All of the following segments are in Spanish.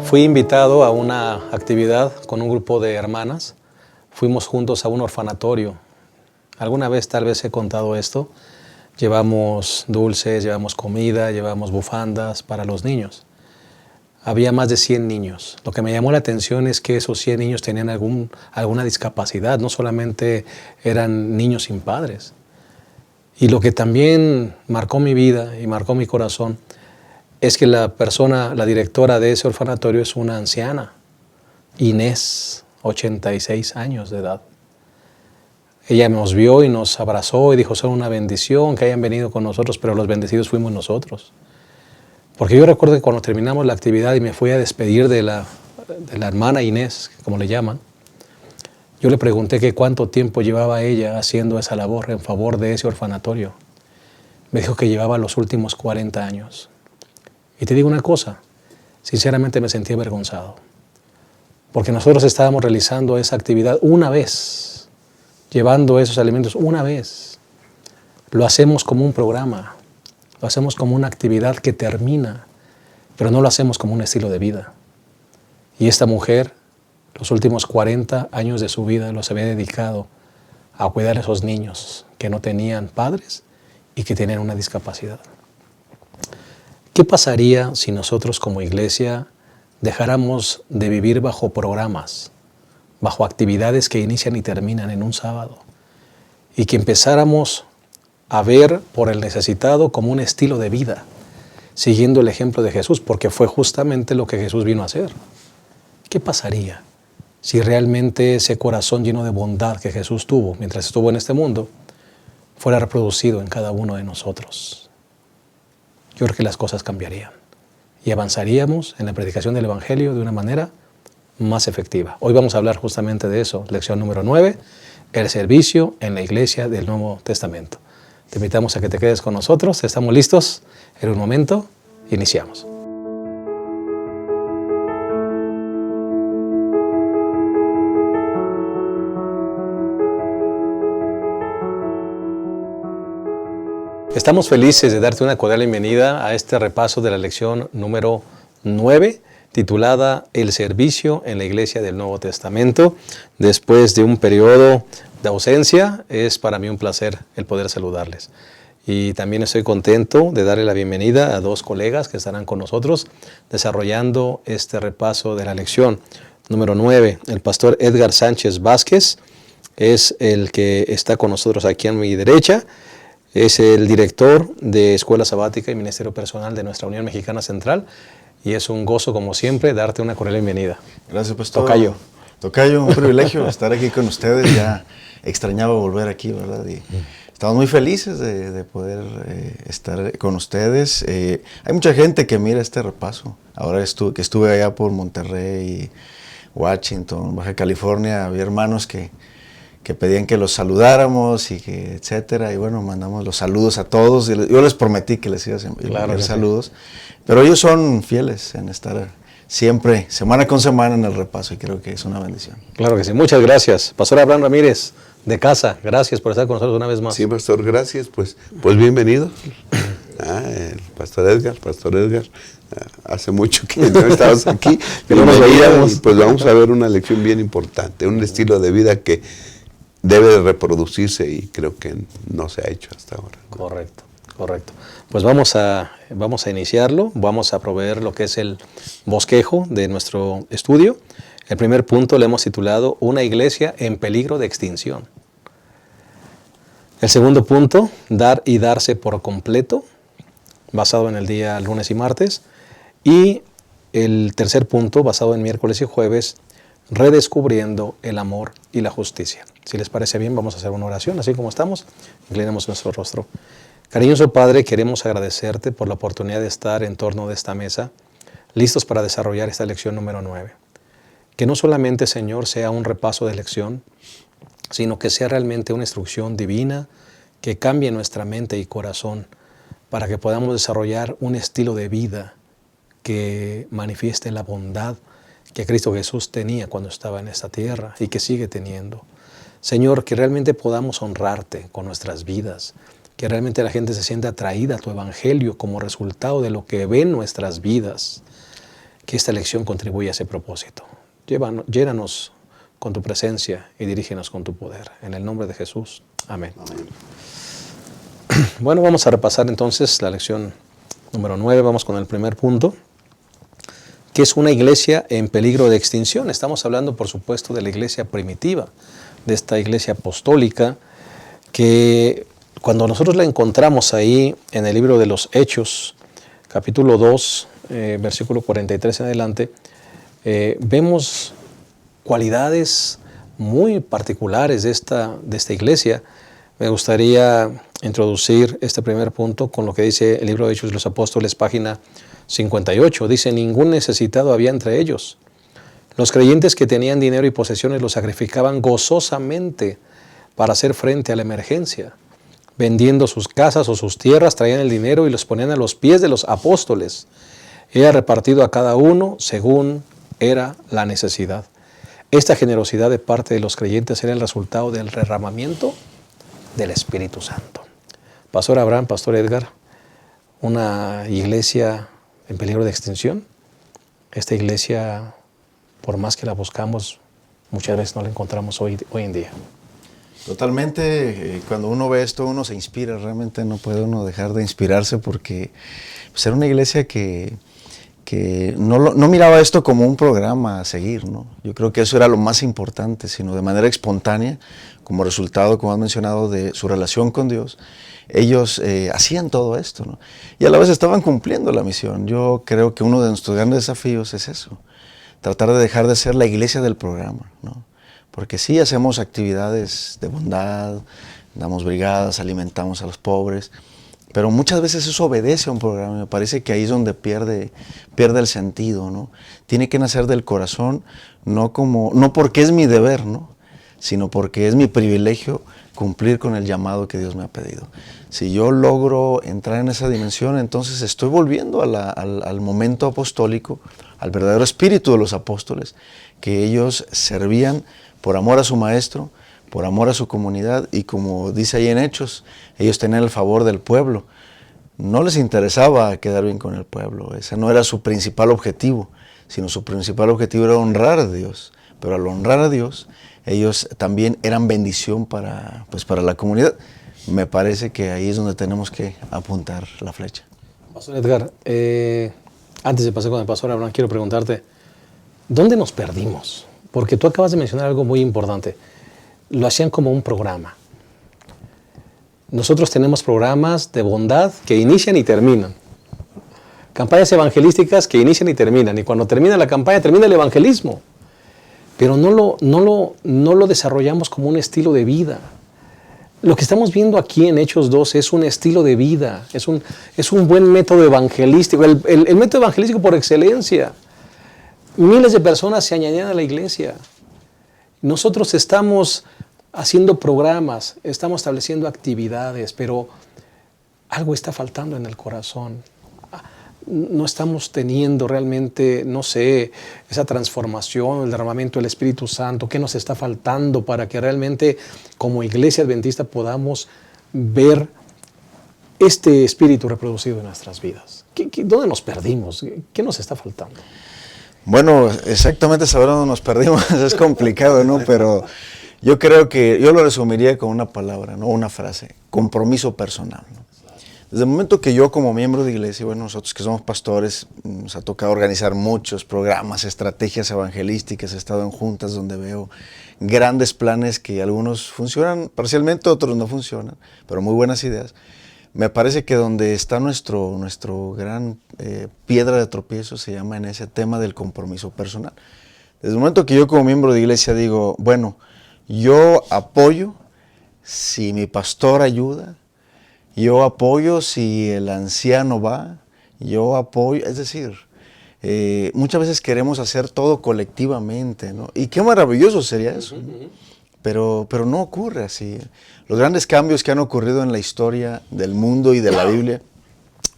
Fui invitado a una actividad con un grupo de hermanas. Fuimos juntos a un orfanatorio. Alguna vez tal vez he contado esto. Llevamos dulces, llevamos comida, llevamos bufandas para los niños. Había más de 100 niños. Lo que me llamó la atención es que esos 100 niños tenían alguna discapacidad. No solamente eran niños sin padres. Y lo que también marcó mi vida y marcó mi corazón es que la directora de ese orfanatorio es una anciana, Inés, 86 años de edad. Ella nos vio y nos abrazó y dijo, son una bendición que hayan venido con nosotros, pero los bendecidos fuimos nosotros. Porque yo recuerdo que cuando terminamos la actividad y me fui a despedir de la hermana Inés, como le llaman, yo le pregunté que cuánto tiempo llevaba ella haciendo esa labor en favor de ese orfanatorio. Me dijo que llevaba los últimos 40 años. Y te digo una cosa, sinceramente me sentí avergonzado. Porque nosotros estábamos realizando esa actividad una vez, llevando esos alimentos una vez. Lo hacemos como un programa, lo hacemos como una actividad que termina, pero no lo hacemos como un estilo de vida. Y esta mujer, los últimos 40 años de su vida los había dedicado a cuidar a esos niños que no tenían padres y que tenían una discapacidad. ¿Qué pasaría si nosotros como iglesia dejáramos de vivir bajo programas, bajo actividades que inician y terminan en un sábado, y que empezáramos a ver por el necesitado como un estilo de vida, siguiendo el ejemplo de Jesús, porque fue justamente lo que Jesús vino a hacer? ¿Qué pasaría si realmente ese corazón lleno de bondad que Jesús tuvo mientras estuvo en este mundo fuera reproducido en cada uno de nosotros? Yo creo que las cosas cambiarían y avanzaríamos en la predicación del Evangelio de una manera más efectiva. Hoy vamos a hablar justamente de eso. Lección número 9, el servicio en la iglesia del Nuevo Testamento. Te invitamos a que te quedes con nosotros. ¿Estamos listos? En un momento, iniciamos. Estamos felices de darte una cordial bienvenida a este repaso de la lección número 9, titulada El servicio en la iglesia del Nuevo Testamento. Después de un periodo de ausencia, es para mí un placer el poder saludarles. Y también estoy contento de darle la bienvenida a dos colegas que estarán con nosotros desarrollando este repaso de la lección número 9. El pastor Edgar Sánchez Vázquez es el que está con nosotros aquí a mi derecha. Es el director de Escuela Sabática y Ministerio Personal de nuestra Unión Mexicana Central. Y es un gozo, como siempre, darte una cordial bienvenida. Gracias, pastor. Tocayo, un privilegio estar aquí con ustedes. Ya extrañaba volver aquí, ¿verdad? Y estamos muy felices de poder estar con ustedes. Hay mucha gente que mira este repaso. Ahora que estuve allá por Monterrey, Washington, Baja California, había hermanos que pedían que los saludáramos y que etcétera, y bueno, mandamos los saludos a todos. Yo les prometí que les iba a enviar saludos, pero ellos son fieles en estar siempre, semana con semana, en el repaso, y creo que es una bendición. Claro que sí, muchas gracias. Pastor Abraham Ramírez, de casa, gracias por estar con nosotros una vez más. Sí, pastor, gracias, pues bienvenido. El pastor Edgar, hace mucho que no estabas aquí, pero nos veíamos. Pues vamos a ver una lección bien importante, un estilo de vida que debe de reproducirse y creo que no se ha hecho hasta ahora. Correcto. Pues vamos a iniciarlo, vamos a proveer lo que es el bosquejo de nuestro estudio. El primer punto le hemos titulado Una iglesia en peligro de extinción. El segundo punto, dar y darse por completo, basado en el día lunes y martes. Y el tercer punto, basado en miércoles y jueves, redescubriendo el amor y la justicia. Si les parece bien, vamos a hacer una oración, así como estamos, inclinemos nuestro rostro. Cariñoso Padre, queremos agradecerte por la oportunidad de estar en torno de esta mesa, listos para desarrollar esta lección número 9. Que no solamente, Señor, sea un repaso de lección, sino que sea realmente una instrucción divina que cambie nuestra mente y corazón para que podamos desarrollar un estilo de vida que manifieste la bondad que Cristo Jesús tenía cuando estaba en esta tierra y que sigue teniendo. Señor, que realmente podamos honrarte con nuestras vidas, que realmente la gente se sienta atraída a tu evangelio como resultado de lo que ve en nuestras vidas, que esta lección contribuya a ese propósito. Llénanos con tu presencia y dirígenos con tu poder. En el nombre de Jesús. Amén. Amén. Bueno, vamos a repasar entonces la lección número 9. Vamos con el primer punto, que es una iglesia en peligro de extinción. Estamos hablando, por supuesto, de la iglesia primitiva, de esta iglesia apostólica, que cuando nosotros la encontramos ahí en el libro de los Hechos, capítulo 2, versículo 43 en adelante, vemos cualidades muy particulares de esta iglesia. Me gustaría introducir este primer punto con lo que dice el libro de Hechos de los Apóstoles, página 58. Dice: ningún necesitado había entre ellos. Los creyentes que tenían dinero y posesiones los sacrificaban gozosamente para hacer frente a la emergencia. Vendiendo sus casas o sus tierras, traían el dinero y los ponían a los pies de los apóstoles. Era repartido a cada uno según era la necesidad. Esta generosidad de parte de los creyentes era el resultado del derramamiento del Espíritu Santo. Pastor Abraham, Pastor Edgar, una iglesia en peligro de extinción. Esta iglesia, por más que la buscamos, muchas veces no la encontramos hoy en día. Totalmente, cuando uno ve esto, uno se inspira, realmente no puede uno dejar de inspirarse porque pues, era una iglesia que no miraba esto como un programa a seguir, ¿no? Yo creo que eso era lo más importante, sino de manera espontánea, como resultado, como has mencionado, de su relación con Dios. Ellos hacían todo esto, ¿no? Y a la vez estaban cumpliendo la misión. Yo creo que uno de nuestros grandes desafíos es eso, tratar de dejar de ser la iglesia del programa, ¿no? Porque sí hacemos actividades de bondad, damos brigadas, alimentamos a los pobres, pero muchas veces eso obedece a un programa. Me parece que ahí es donde pierde el sentido, ¿no? Tiene que nacer del corazón, no porque es mi deber, ¿no? Sino porque es mi privilegio cumplir con el llamado que Dios me ha pedido. Si yo logro entrar en esa dimensión, entonces estoy volviendo al momento apostólico, al verdadero espíritu de los apóstoles, que ellos servían por amor a su maestro, por amor a su comunidad, y como dice ahí en Hechos, ellos tenían el favor del pueblo. No les interesaba quedar bien con el pueblo, ese no era su principal objetivo, sino su principal objetivo era honrar a Dios. Pero al honrar a Dios, ellos también eran bendición para la comunidad. Me parece que ahí es donde tenemos que apuntar la flecha. Pastor Edgar, antes de pasar con el Pastor Abraham, quiero preguntarte, ¿dónde nos perdimos? Porque tú acabas de mencionar algo muy importante. Lo hacían como un programa. Nosotros tenemos programas de bondad que inician y terminan. Campañas evangelísticas que inician y terminan. Y cuando termina la campaña, termina el evangelismo. Pero no lo desarrollamos como un estilo de vida. Lo que estamos viendo aquí en Hechos 2 es un estilo de vida. Es un buen método evangelístico. El método evangelístico por excelencia. Miles de personas se añadían a la iglesia. Nosotros estamos haciendo programas, estamos estableciendo actividades, pero algo está faltando en el corazón. No estamos teniendo realmente, no sé, esa transformación, el derramamiento del Espíritu Santo. ¿Qué nos está faltando para que realmente como iglesia adventista podamos ver este espíritu reproducido en nuestras vidas? ¿Dónde nos perdimos? ¿Qué nos está faltando? Bueno, exactamente saber dónde nos perdimos es complicado, ¿no? Pero yo creo que yo lo resumiría con una palabra, ¿no? Una frase: compromiso personal, ¿no? Desde el momento que yo como miembro de iglesia, bueno, nosotros que somos pastores, nos ha tocado organizar muchos programas, estrategias evangelísticas, he estado en juntas donde veo grandes planes que algunos funcionan parcialmente, otros no funcionan, pero muy buenas ideas. Me parece que donde está nuestro gran piedra de tropiezo se llama en ese tema del compromiso personal. Desde el momento que yo como miembro de iglesia digo, bueno, yo apoyo si mi pastor ayuda, yo apoyo si el anciano va, yo apoyo, es decir, muchas veces queremos hacer todo colectivamente, ¿no? Y qué maravilloso sería eso, ¿no? Pero no ocurre así. Los grandes cambios que han ocurrido en la historia del mundo y de la Biblia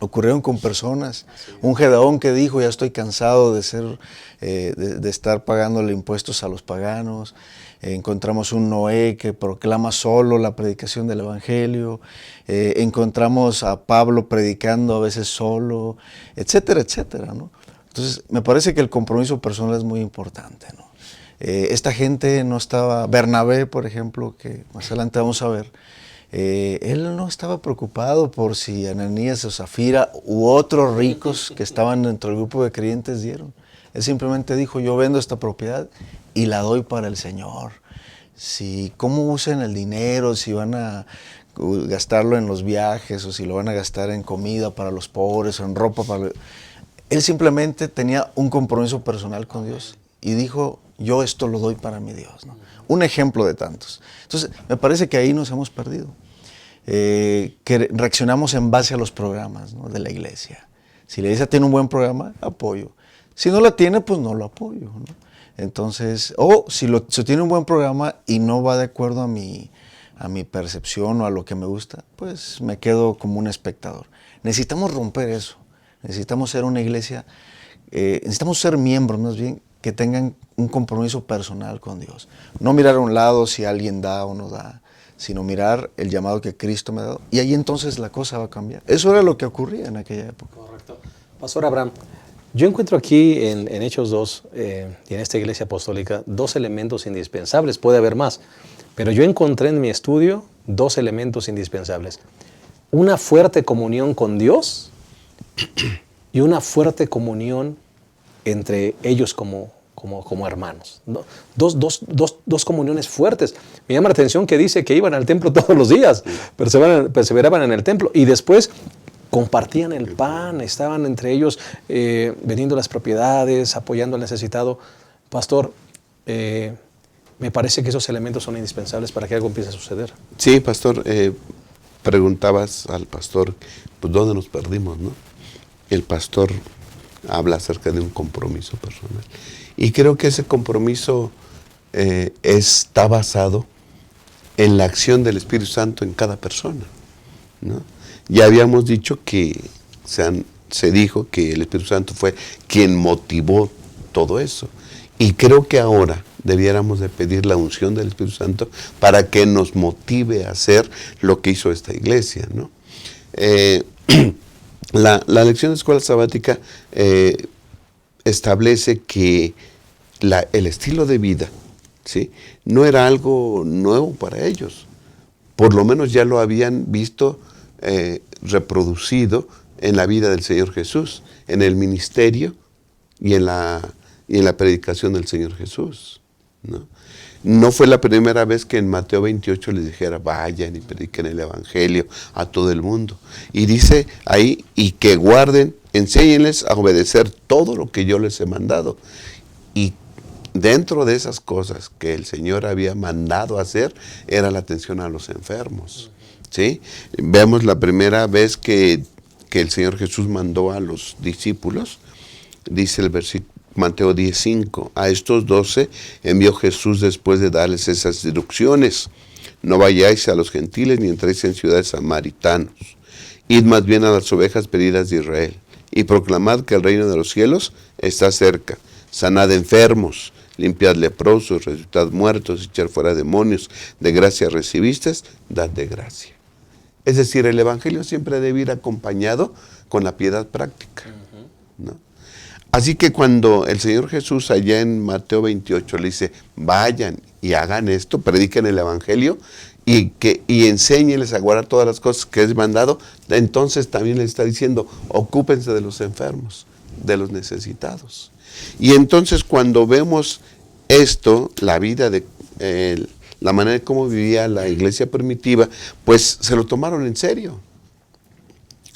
ocurrieron con personas. Un Gedeón que dijo, ya estoy cansado de estar pagándole impuestos a los paganos. Encontramos un Noé que proclama solo la predicación del Evangelio. Encontramos a Pablo predicando a veces solo, etcétera, etcétera, ¿no? Entonces, me parece que el compromiso personal es muy importante, ¿no? Esta gente no estaba, Bernabé, por ejemplo, que más adelante vamos a ver, él no estaba preocupado por si Ananías o Zafira u otros ricos que estaban dentro del grupo de creyentes dieron. Él simplemente dijo, yo vendo esta propiedad y la doy para el Señor. Si cómo usen el dinero, si van a gastarlo en los viajes o si lo van a gastar en comida para los pobres o en ropa para... Él simplemente tenía un compromiso personal con Dios y dijo, yo esto lo doy para mi Dios, ¿no? Un ejemplo de tantos. Entonces, me parece que ahí nos hemos perdido. Que reaccionamos en base a los programas, ¿no?, de la iglesia. Si la iglesia tiene un buen programa, apoyo. Si no la tiene, pues no lo apoyo, ¿no? Entonces, o si tiene un buen programa y no va de acuerdo a mi percepción o a lo que me gusta, pues me quedo como un espectador. Necesitamos romper eso. Necesitamos ser una iglesia, necesitamos ser miembros más bien que tengan un compromiso personal con Dios. No mirar a un lado si alguien da o no da, sino mirar el llamado que Cristo me ha dado. Y ahí entonces la cosa va a cambiar. Eso era lo que ocurría en aquella época. Correcto. Pastor Abraham, yo encuentro aquí en Hechos 2 y en esta iglesia apostólica 2 elementos indispensables. Puede haber más, pero yo encontré en mi estudio 2 elementos indispensables. Una fuerte comunión con Dios y una fuerte comunión entre ellos como hermanos. ¿No? Dos comuniones fuertes. Me llama la atención que dice que iban al templo todos los días, perseveraban en el templo y después compartían el pan, estaban entre ellos vendiendo las propiedades, apoyando al necesitado. Pastor, me parece que esos elementos son indispensables para que algo empiece a suceder. Sí, pastor, preguntabas al pastor, pues ¿dónde nos perdimos, no? El pastor habla acerca de un compromiso personal. Y creo que ese compromiso está basado en la acción del Espíritu Santo en cada persona, ¿no? Ya habíamos dicho que se dijo que el Espíritu Santo fue quien motivó todo eso. Y creo que ahora debiéramos de pedir la unción del Espíritu Santo para que nos motive a hacer lo que hizo esta iglesia, ¿no? La lección de escuela sabática establece que el estilo de vida, ¿sí?, no era algo nuevo para ellos. Por lo menos ya lo habían visto reproducido en la vida del Señor Jesús, en el ministerio y en la predicación del Señor Jesús, ¿no? No fue la primera vez que en Mateo 28 les dijera, vayan y prediquen el Evangelio a todo el mundo. Y dice ahí, y que guarden, enséñenles a obedecer todo lo que yo les he mandado. Y dentro de esas cosas que el Señor había mandado hacer, era la atención a los enfermos, ¿sí? Vemos la primera vez que el Señor Jesús mandó a los discípulos, dice el versículo Mateo 10:5, a estos 12 envió Jesús después de darles esas instrucciones: no vayáis a los gentiles ni entréis en ciudades samaritanos, id más bien a las ovejas perdidas de Israel, y proclamad que el reino de los cielos está cerca, sanad enfermos, limpiad leprosos, resucitad muertos, echar fuera demonios, de gracia recibisteis, dad de gracia. Es decir, el evangelio siempre debe ir acompañado con la piedad práctica, ¿no? Así que cuando el Señor Jesús allá en Mateo 28 le dice, vayan y hagan esto, prediquen el evangelio y enséñenles a guardar todas las cosas que es mandado, entonces también les está diciendo, ocúpense de los enfermos, de los necesitados. Y entonces cuando vemos esto, la vida la manera de cómo vivía la iglesia primitiva, pues se lo tomaron en serio.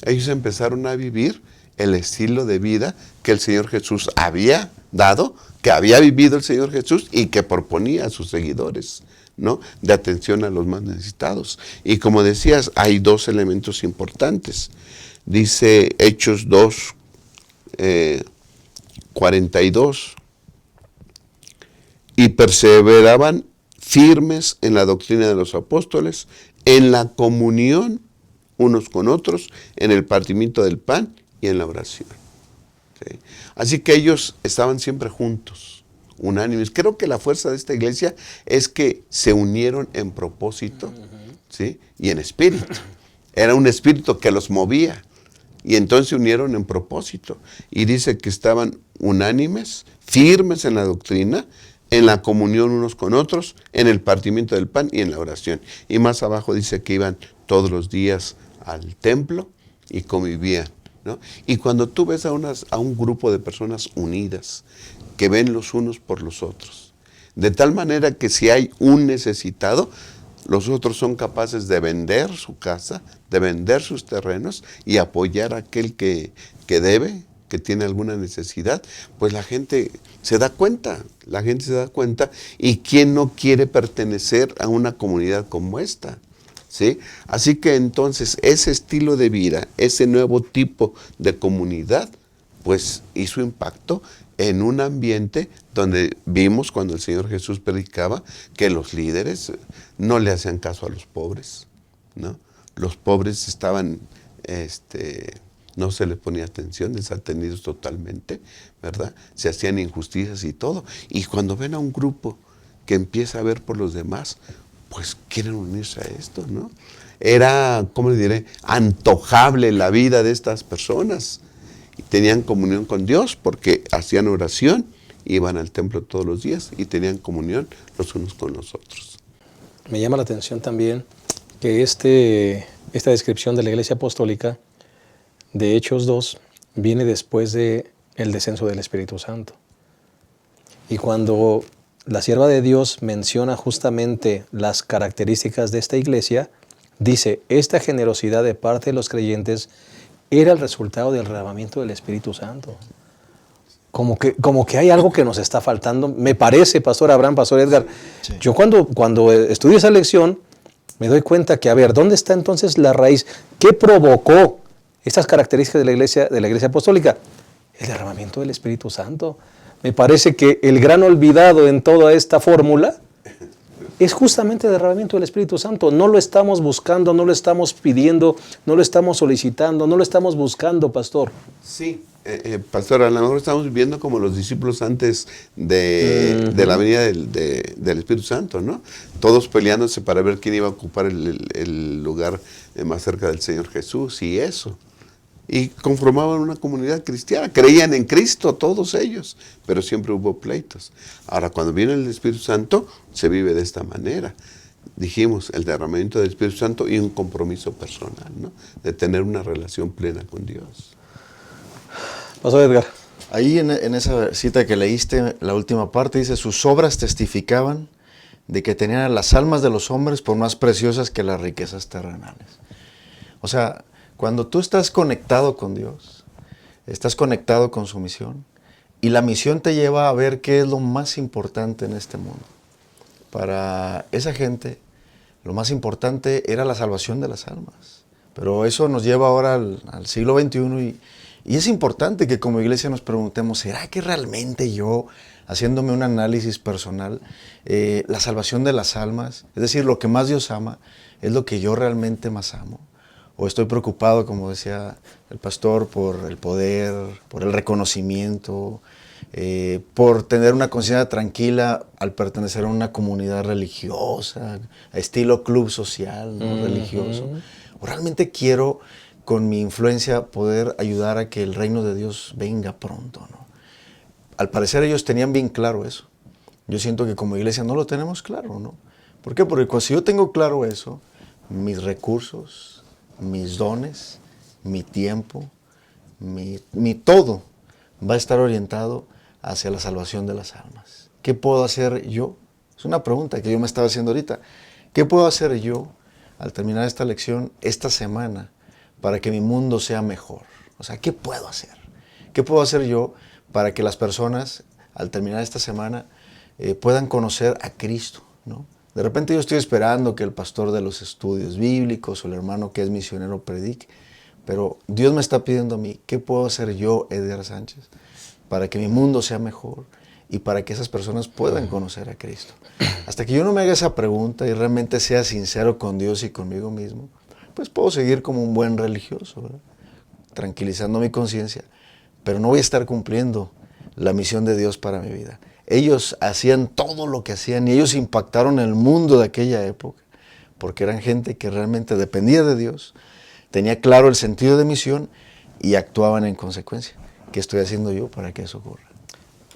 Ellos empezaron a vivir el estilo de vida que el Señor Jesús había dado, que había vivido el Señor Jesús y que proponía a sus seguidores, ¿no?, de atención a los más necesitados. Y como decías, hay 2 elementos importantes. Dice Hechos 2, 42, y perseveraban firmes en la doctrina de los apóstoles, en la comunión unos con otros, en el partimiento del pan y en la oración. ¿Sí? Así que ellos estaban siempre juntos, unánimes. Creo que la fuerza de esta iglesia es que se unieron en propósito, ¿sí?, y en espíritu. Era un espíritu que los movía. Y entonces se unieron en propósito. Y dice que estaban unánimes, firmes en la doctrina, en la comunión unos con otros, en el partimiento del pan y en la oración. Y más abajo dice que iban todos los días al templo y convivían, ¿no? Y cuando tú ves a un grupo de personas unidas, que ven los unos por los otros, de tal manera que si hay un necesitado, los otros son capaces de vender su casa, de vender sus terrenos y apoyar a aquel que debe, que tiene alguna necesidad, pues la gente se da cuenta, y quién no quiere pertenecer a una comunidad como esta, ¿sí? Así que entonces ese estilo de vida, ese nuevo tipo de comunidad, pues hizo impacto en un ambiente donde vimos cuando el Señor Jesús predicaba que los líderes no le hacían caso a los pobres, ¿no? Los pobres estaban, no se les ponía atención, desatendidos totalmente, ¿verdad? Se hacían injusticias y todo. Y cuando ven a un grupo que empieza a ver por los demás, pues quieren unirse a esto, ¿no? Era, ¿cómo le diré?, antojable la vida de estas personas. Y tenían comunión con Dios porque hacían oración, iban al templo todos los días y tenían comunión los unos con los otros. Me llama la atención también que esta descripción de la Iglesia Apostólica de Hechos 2 viene después del descenso del Espíritu Santo. Y cuando la sierva de Dios menciona justamente las características de esta iglesia, dice, esta generosidad de parte de los creyentes era el resultado del derramamiento del Espíritu Santo. Como que hay algo que nos está faltando. Me parece, Pastor Abraham, Pastor Edgar, sí. Yo cuando estudio esa lección, me doy cuenta que, a ver, ¿dónde está entonces la raíz? ¿Qué provocó estas características de la iglesia apostólica? El derramamiento del Espíritu Santo. Me parece que el gran olvidado en toda esta fórmula es justamente el derramamiento del Espíritu Santo. No lo estamos buscando, no lo estamos pidiendo, no lo estamos solicitando, no lo estamos buscando, pastor. Sí, pastor, a lo mejor estamos viviendo como los discípulos antes de la venida del Espíritu Santo, ¿no? Todos peleándose para ver quién iba a ocupar el lugar más cerca del Señor Jesús y eso. Y conformaban una comunidad cristiana, creían en Cristo todos ellos, pero siempre hubo pleitos. Ahora, cuando viene el Espíritu Santo, se vive de esta manera. Dijimos, el derramamiento del Espíritu Santo y un compromiso personal, ¿no? De tener una relación plena con Dios. Pasó, Edgar. Ahí en esa cita que leíste, la última parte, dice, sus obras testificaban de que tenían las almas de los hombres por más preciosas que las riquezas terrenales. O sea, cuando tú estás conectado con Dios, estás conectado con su misión, y la misión te lleva a ver qué es lo más importante en este mundo. Para esa gente, lo más importante era la salvación de las almas. Pero eso nos lleva ahora al siglo XXI y es importante que como iglesia nos preguntemos, ¿será que realmente yo, haciéndome un análisis personal, la salvación de las almas, es decir, lo que más Dios ama, es lo que yo realmente más amo? ¿O estoy preocupado, como decía el pastor, por el poder, por el reconocimiento, por tener una conciencia tranquila al pertenecer a una comunidad religiosa, a estilo club social, ¿no? Religioso? ¿O realmente quiero, con mi influencia, poder ayudar a que el reino de Dios venga pronto, ¿no? Al parecer ellos tenían bien claro eso. Yo siento que como iglesia no lo tenemos claro, ¿no? ¿Por qué? Porque si yo tengo claro eso, mis recursos, mis dones, mi tiempo, mi todo va a estar orientado hacia la salvación de las almas. ¿Qué puedo hacer yo? Es una pregunta que yo me estaba haciendo ahorita. ¿Qué puedo hacer yo al terminar esta lección, esta semana, para que mi mundo sea mejor? O sea, ¿qué puedo hacer? ¿Qué puedo hacer yo para que las personas, al terminar esta semana, puedan conocer a Cristo, ¿no? De repente yo estoy esperando que el pastor de los estudios bíblicos o el hermano que es misionero predique, pero Dios me está pidiendo a mí, ¿qué puedo hacer yo, Edgar Sánchez, para que mi mundo sea mejor y para que esas personas puedan conocer a Cristo? Hasta que yo no me haga esa pregunta y realmente sea sincero con Dios y conmigo mismo, pues puedo seguir como un buen religioso, ¿verdad? Tranquilizando mi conciencia, pero no voy a estar cumpliendo la misión de Dios para mi vida. Ellos hacían todo lo que hacían y ellos impactaron el mundo de aquella época, porque eran gente que realmente dependía de Dios, tenía claro el sentido de misión y actuaban en consecuencia. ¿Qué estoy haciendo yo para que eso ocurra?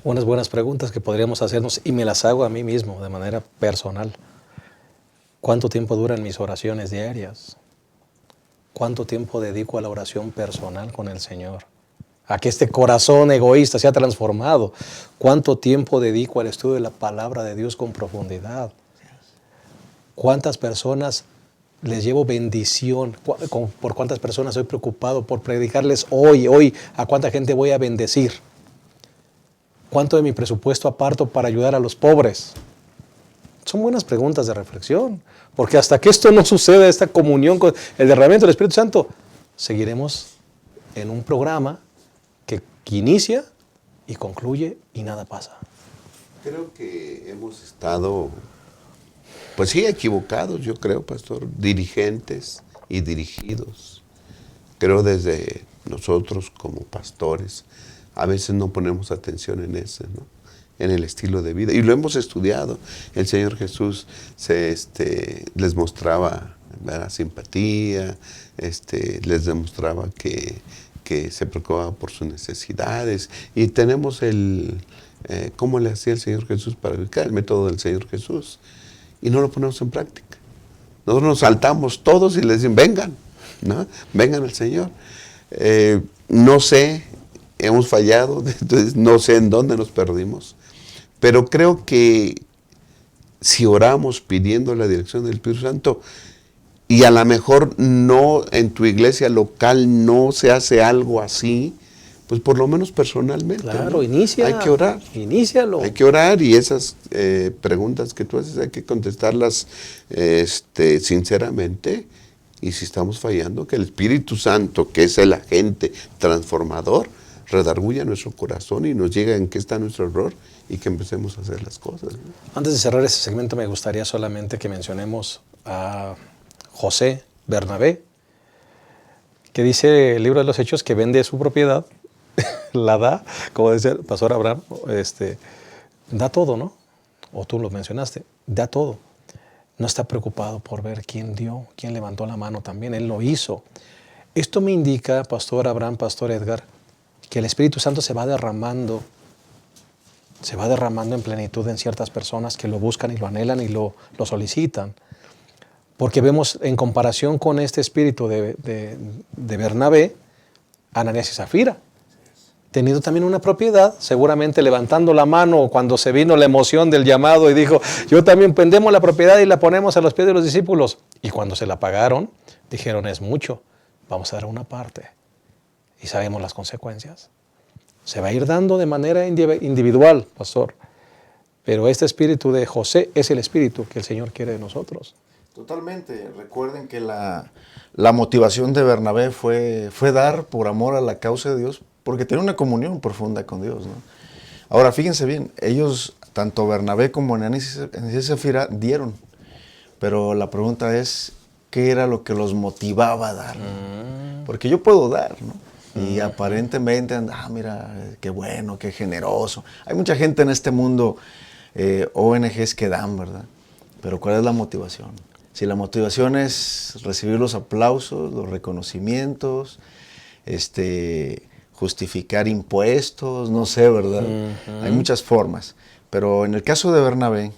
Unas buenas preguntas que podríamos hacernos y me las hago a mí mismo de manera personal. ¿Cuánto tiempo duran mis oraciones diarias? ¿Cuánto tiempo dedico a la oración personal con el Señor? A que este corazón egoísta sea transformado. ¿Cuánto tiempo dedico al estudio de la palabra de Dios con profundidad? ¿Cuántas personas les llevo bendición? ¿Por cuántas personas estoy preocupado por predicarles hoy? ¿A cuánta gente voy a bendecir? ¿Cuánto de mi presupuesto aparto para ayudar a los pobres? Son buenas preguntas de reflexión, porque hasta que esto no suceda, esta comunión con el derramamiento del Espíritu Santo, seguiremos en un programa que inicia y concluye y nada pasa. Creo que hemos estado, pues sí, equivocados, yo creo, pastor, dirigentes y dirigidos. Creo desde nosotros como pastores, a veces no ponemos atención en eso, ¿no? En el estilo de vida. Y lo hemos estudiado. El Señor Jesús les mostraba, ¿verdad?, simpatía, les demostraba que se preocupaba por sus necesidades. Y tenemos cómo le hacía el Señor Jesús para predicar, el método del Señor Jesús. Y no lo ponemos en práctica. Nosotros nos saltamos todos y les decimos, vengan, ¿no? Vengan al Señor. No sé, hemos fallado, entonces no sé en dónde nos perdimos, pero creo que si oramos pidiendo la dirección del Espíritu Santo y a lo mejor no en tu iglesia local no se hace algo así, pues por lo menos personalmente. Claro, ¿no? inicia. Hay que orar. Inícialo. Hay que orar y esas preguntas que tú haces hay que contestarlas sinceramente. Y si estamos fallando, que el Espíritu Santo, que es el agente transformador, redarguya nuestro corazón y nos llega en qué está nuestro error y que empecemos a hacer las cosas, ¿no? Antes de cerrar este segmento me gustaría solamente que mencionemos a José Bernabé, que dice el libro de los Hechos que vende su propiedad, la da, como dice el pastor Abraham, da todo, ¿no? O tú lo mencionaste, da todo. No está preocupado por ver quién dio, quién levantó la mano también, él lo hizo. Esto me indica, pastor Abraham, pastor Edgar, que el Espíritu Santo se va derramando en plenitud en ciertas personas que lo buscan y lo anhelan y lo solicitan. Porque vemos en comparación con este espíritu de Bernabé, Ananías y Zafira, teniendo también una propiedad, seguramente levantando la mano cuando se vino la emoción del llamado y dijo, yo también vendemos la propiedad y la ponemos a los pies de los discípulos. Y cuando se la pagaron, dijeron, es mucho, vamos a dar una parte. Y sabemos las consecuencias. Se va a ir dando de manera individual, pastor. Pero este espíritu de José es el espíritu que el Señor quiere de nosotros. Totalmente. Recuerden que la motivación de Bernabé fue dar por amor a la causa de Dios, porque tenía una comunión profunda con Dios, ¿no? Ahora, fíjense bien, ellos, tanto Bernabé como Ananías y Zafira, dieron. Pero la pregunta es, ¿qué era lo que los motivaba a dar? Porque yo puedo dar, ¿no? Y aparentemente, mira, qué bueno, qué generoso. Hay mucha gente en este mundo, ONGs que dan, ¿verdad? Pero ¿cuál es la motivación? Si la motivación es recibir los aplausos, los reconocimientos, justificar impuestos, no sé, ¿verdad? Hay muchas formas. Pero en el caso de Bernabé,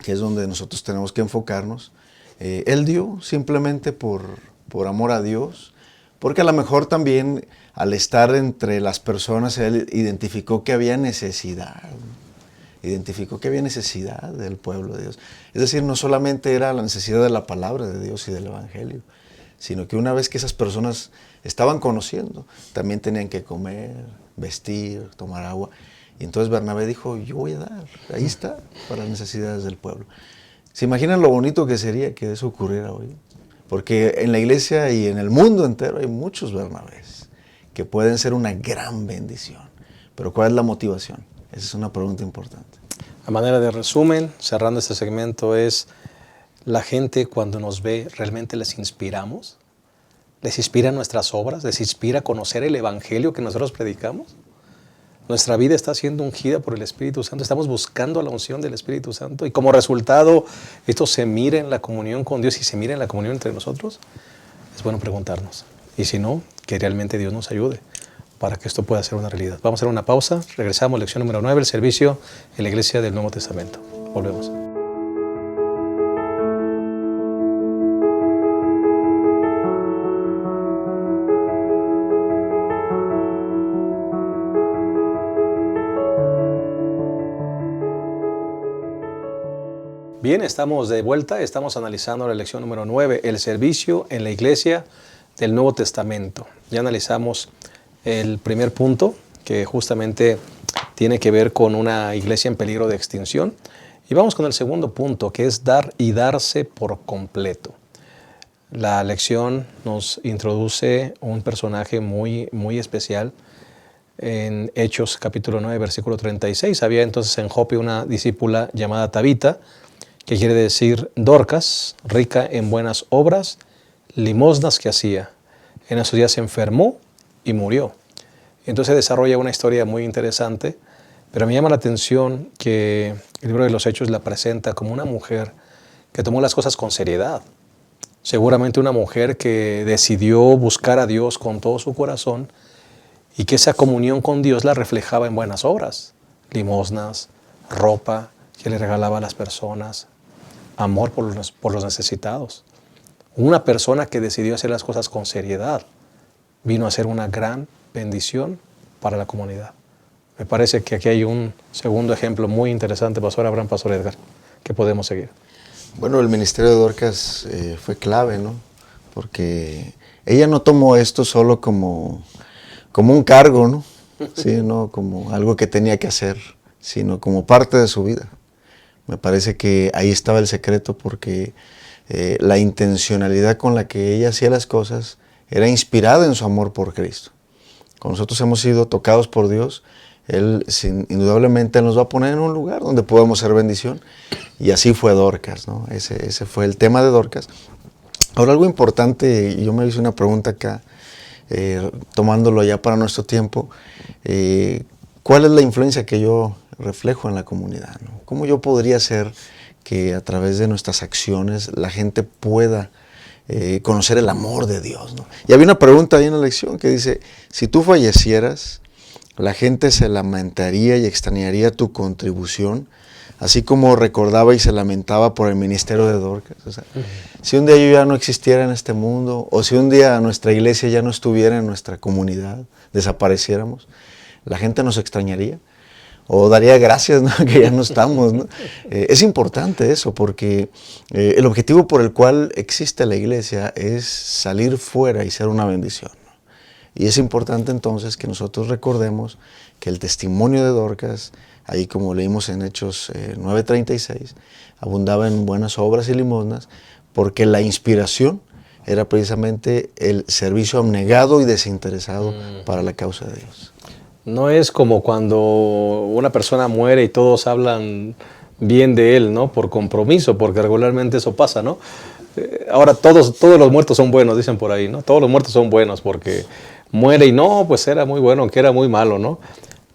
que es donde nosotros tenemos que enfocarnos, él dio simplemente por amor a Dios, porque a lo mejor también al estar entre las personas, él identificó que había necesidad. Identificó que había necesidad del pueblo de Dios. Es decir, no solamente era la necesidad de la palabra de Dios y del Evangelio, sino que una vez que esas personas estaban conociendo, también tenían que comer, vestir, tomar agua. Y entonces Bernabé dijo, yo voy a dar, ahí está, para las necesidades del pueblo. ¿Se imaginan lo bonito que sería que eso ocurriera hoy? Porque en la iglesia y en el mundo entero hay muchos Bernabés que pueden ser una gran bendición. Pero ¿cuál es la motivación? Esa es una pregunta importante. A manera de resumen, cerrando este segmento, es la gente cuando nos ve, ¿realmente les inspiramos? ¿Les inspiran nuestras obras? ¿Les inspira conocer el Evangelio que nosotros predicamos? Nuestra vida está siendo ungida por el Espíritu Santo. Estamos buscando la unción del Espíritu Santo. Y como resultado, esto se mira en la comunión con Dios y se mira en la comunión entre nosotros. Es bueno preguntarnos. Y si no, que realmente Dios nos ayude para que esto pueda ser una realidad. Vamos a hacer una pausa, regresamos, lección número 9, el servicio en la iglesia del Nuevo Testamento. Volvemos. Bien, estamos de vuelta, estamos analizando la lección número 9, el servicio en la iglesia del Nuevo Testamento. Ya analizamos el primer punto, que justamente tiene que ver con una iglesia en peligro de extinción. Y vamos con el segundo punto, que es dar y darse por completo. La lección nos introduce un personaje muy especial en Hechos capítulo 9, versículo 36. Había entonces en Jope una discípula llamada Tabita, que quiere decir Dorcas, rica en buenas obras, limosnas que hacía. En esos días se enfermó y murió. Entonces desarrolla una historia muy interesante, pero me llama la atención que el libro de los Hechos la presenta como una mujer que tomó las cosas con seriedad. Seguramente una mujer que decidió buscar a Dios con todo su corazón y que esa comunión con Dios la reflejaba en buenas obras, limosnas, ropa que le regalaba a las personas, amor por los necesitados. Una persona que decidió hacer las cosas con seriedad vino a ser una gran bendición para la comunidad. Me parece que aquí hay un segundo ejemplo muy interesante, Pastor Abraham, Pastor Edgar, que podemos seguir. Bueno, el ministerio de Dorcas fue clave, ¿no? Porque ella no tomó esto solo como un cargo, ¿no? Sí, no como algo que tenía que hacer, sino como parte de su vida. Me parece que ahí estaba el secreto, porque la intencionalidad con la que ella hacía las cosas era inspirada en su amor por Cristo. Cuando nosotros hemos sido tocados por Dios, Él indudablemente nos va a poner en un lugar donde podemos ser bendición. Y así fue Dorcas, ¿no? Ese fue el tema de Dorcas. Ahora, algo importante, yo me hice una pregunta acá, tomándolo ya para nuestro tiempo. ¿Cuál es la influencia que yo reflejo en la comunidad, ¿no? ¿Cómo yo podría hacer que a través de nuestras acciones la gente pueda conocer el amor de Dios, ¿no? Y había una pregunta ahí en la lección que dice, si tú fallecieras, la gente se lamentaría y extrañaría tu contribución, así como recordaba y se lamentaba por el ministerio de Dorcas. O sea, si un día yo ya no existiera en este mundo, o si un día nuestra iglesia ya no estuviera en nuestra comunidad, desapareciéramos, la gente nos extrañaría. O daría gracias, ¿no? Que ya no estamos, ¿no? Es importante eso, porque el objetivo por el cual existe la iglesia es salir fuera y ser una bendición, ¿no? Y es importante entonces que nosotros recordemos que el testimonio de Dorcas, ahí como leímos en Hechos 9:36, abundaba en buenas obras y limosnas, porque la inspiración era precisamente el servicio abnegado y desinteresado para la causa de Dios. No es como cuando una persona muere y todos hablan bien de él, ¿no? Por compromiso, porque regularmente eso pasa, ¿no? Ahora todos los muertos son buenos, dicen por ahí, ¿no? Todos los muertos son buenos porque muere y no, pues era muy bueno, que era muy malo, ¿no?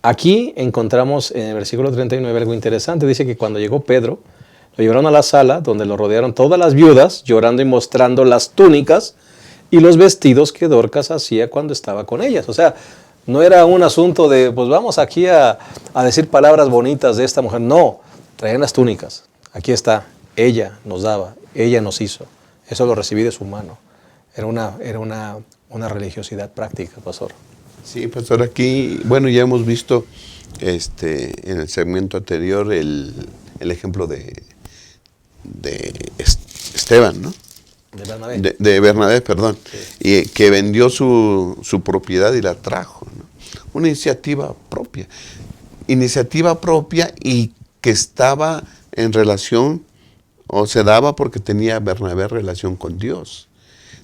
Aquí encontramos en el versículo 39 algo interesante. Dice que cuando llegó Pedro, lo llevaron a la sala donde lo rodearon todas las viudas, llorando y mostrando las túnicas y los vestidos que Dorcas hacía cuando estaba con ellas. O sea, no era un asunto de, pues vamos aquí a decir palabras bonitas de esta mujer. No, traían las túnicas. Aquí está, ella nos daba, ella nos hizo. Eso lo recibí de su mano. Era una religiosidad práctica, pastor. Sí, pastor, aquí, bueno, ya hemos visto en el segmento anterior el ejemplo de Esteban, ¿no? De Bernabé. De Bernabé, perdón. Sí. Y que vendió su propiedad y la trajo, ¿no? Una iniciativa propia. Iniciativa propia y que estaba en relación, o se daba porque tenía Bernabé relación con Dios.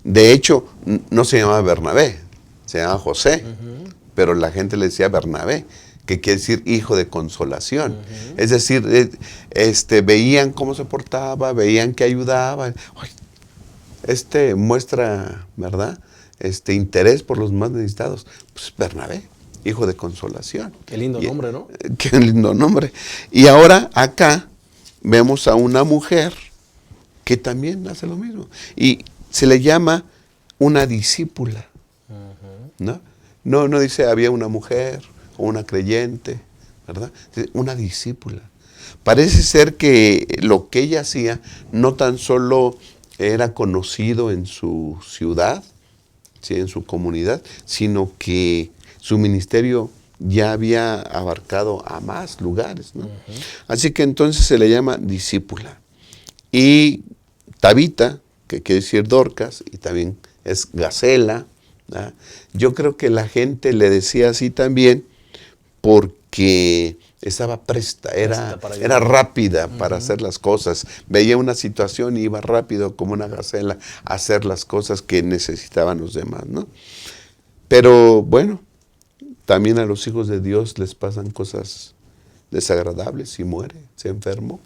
De hecho, no se llamaba Bernabé, se llamaba José, pero la gente le decía Bernabé, que quiere decir hijo de consolación. Es decir, veían cómo se portaba, veían que ayudaba. Muestra, ¿verdad? Interés por los más necesitados. Pues Bernabé, hijo de consolación. Qué lindo nombre, ¿no? Qué lindo nombre. Y ahora acá vemos a una mujer que también hace lo mismo. Y se le llama una discípula. ¿no? No dice había una mujer o una creyente, ¿verdad? Una discípula. Parece ser que lo que ella hacía no tan solo era conocido en su ciudad, ¿sí?, en su comunidad, sino que su ministerio ya había abarcado a más lugares, ¿no? Así que entonces se le llama discípula. Y Tabita, que quiere decir Dorcas, y también es Gacela, ¿verdad? Yo creo que la gente le decía así también porque estaba presta, era rápida para hacer las cosas. Veía una situación y iba rápido como una gacela a hacer las cosas que necesitaban los demás, ¿no? Pero bueno, también a los hijos de Dios les pasan cosas desagradables y muere. Se enfermó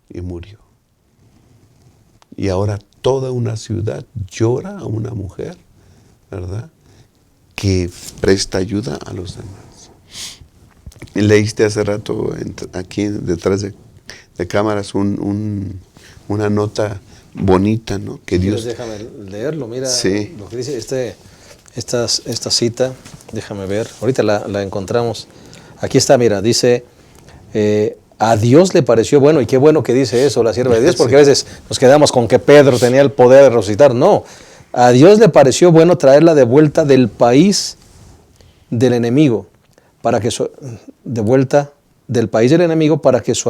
y murió. Y ahora toda una ciudad llora a una mujer, ¿verdad?, que presta ayuda a los demás. Y leíste hace rato aquí detrás de cámaras una nota bonita, ¿no? Que Dios... Déjame leerlo, mira, sí, lo que dice esta cita, déjame ver, ahorita la encontramos. Aquí está, mira, dice, a Dios le pareció bueno, y qué bueno que dice eso la sierva de Dios, porque sí, a veces nos quedamos con que Pedro tenía el poder de resucitar. No, a Dios le pareció bueno traerla de vuelta del país del enemigo, para que su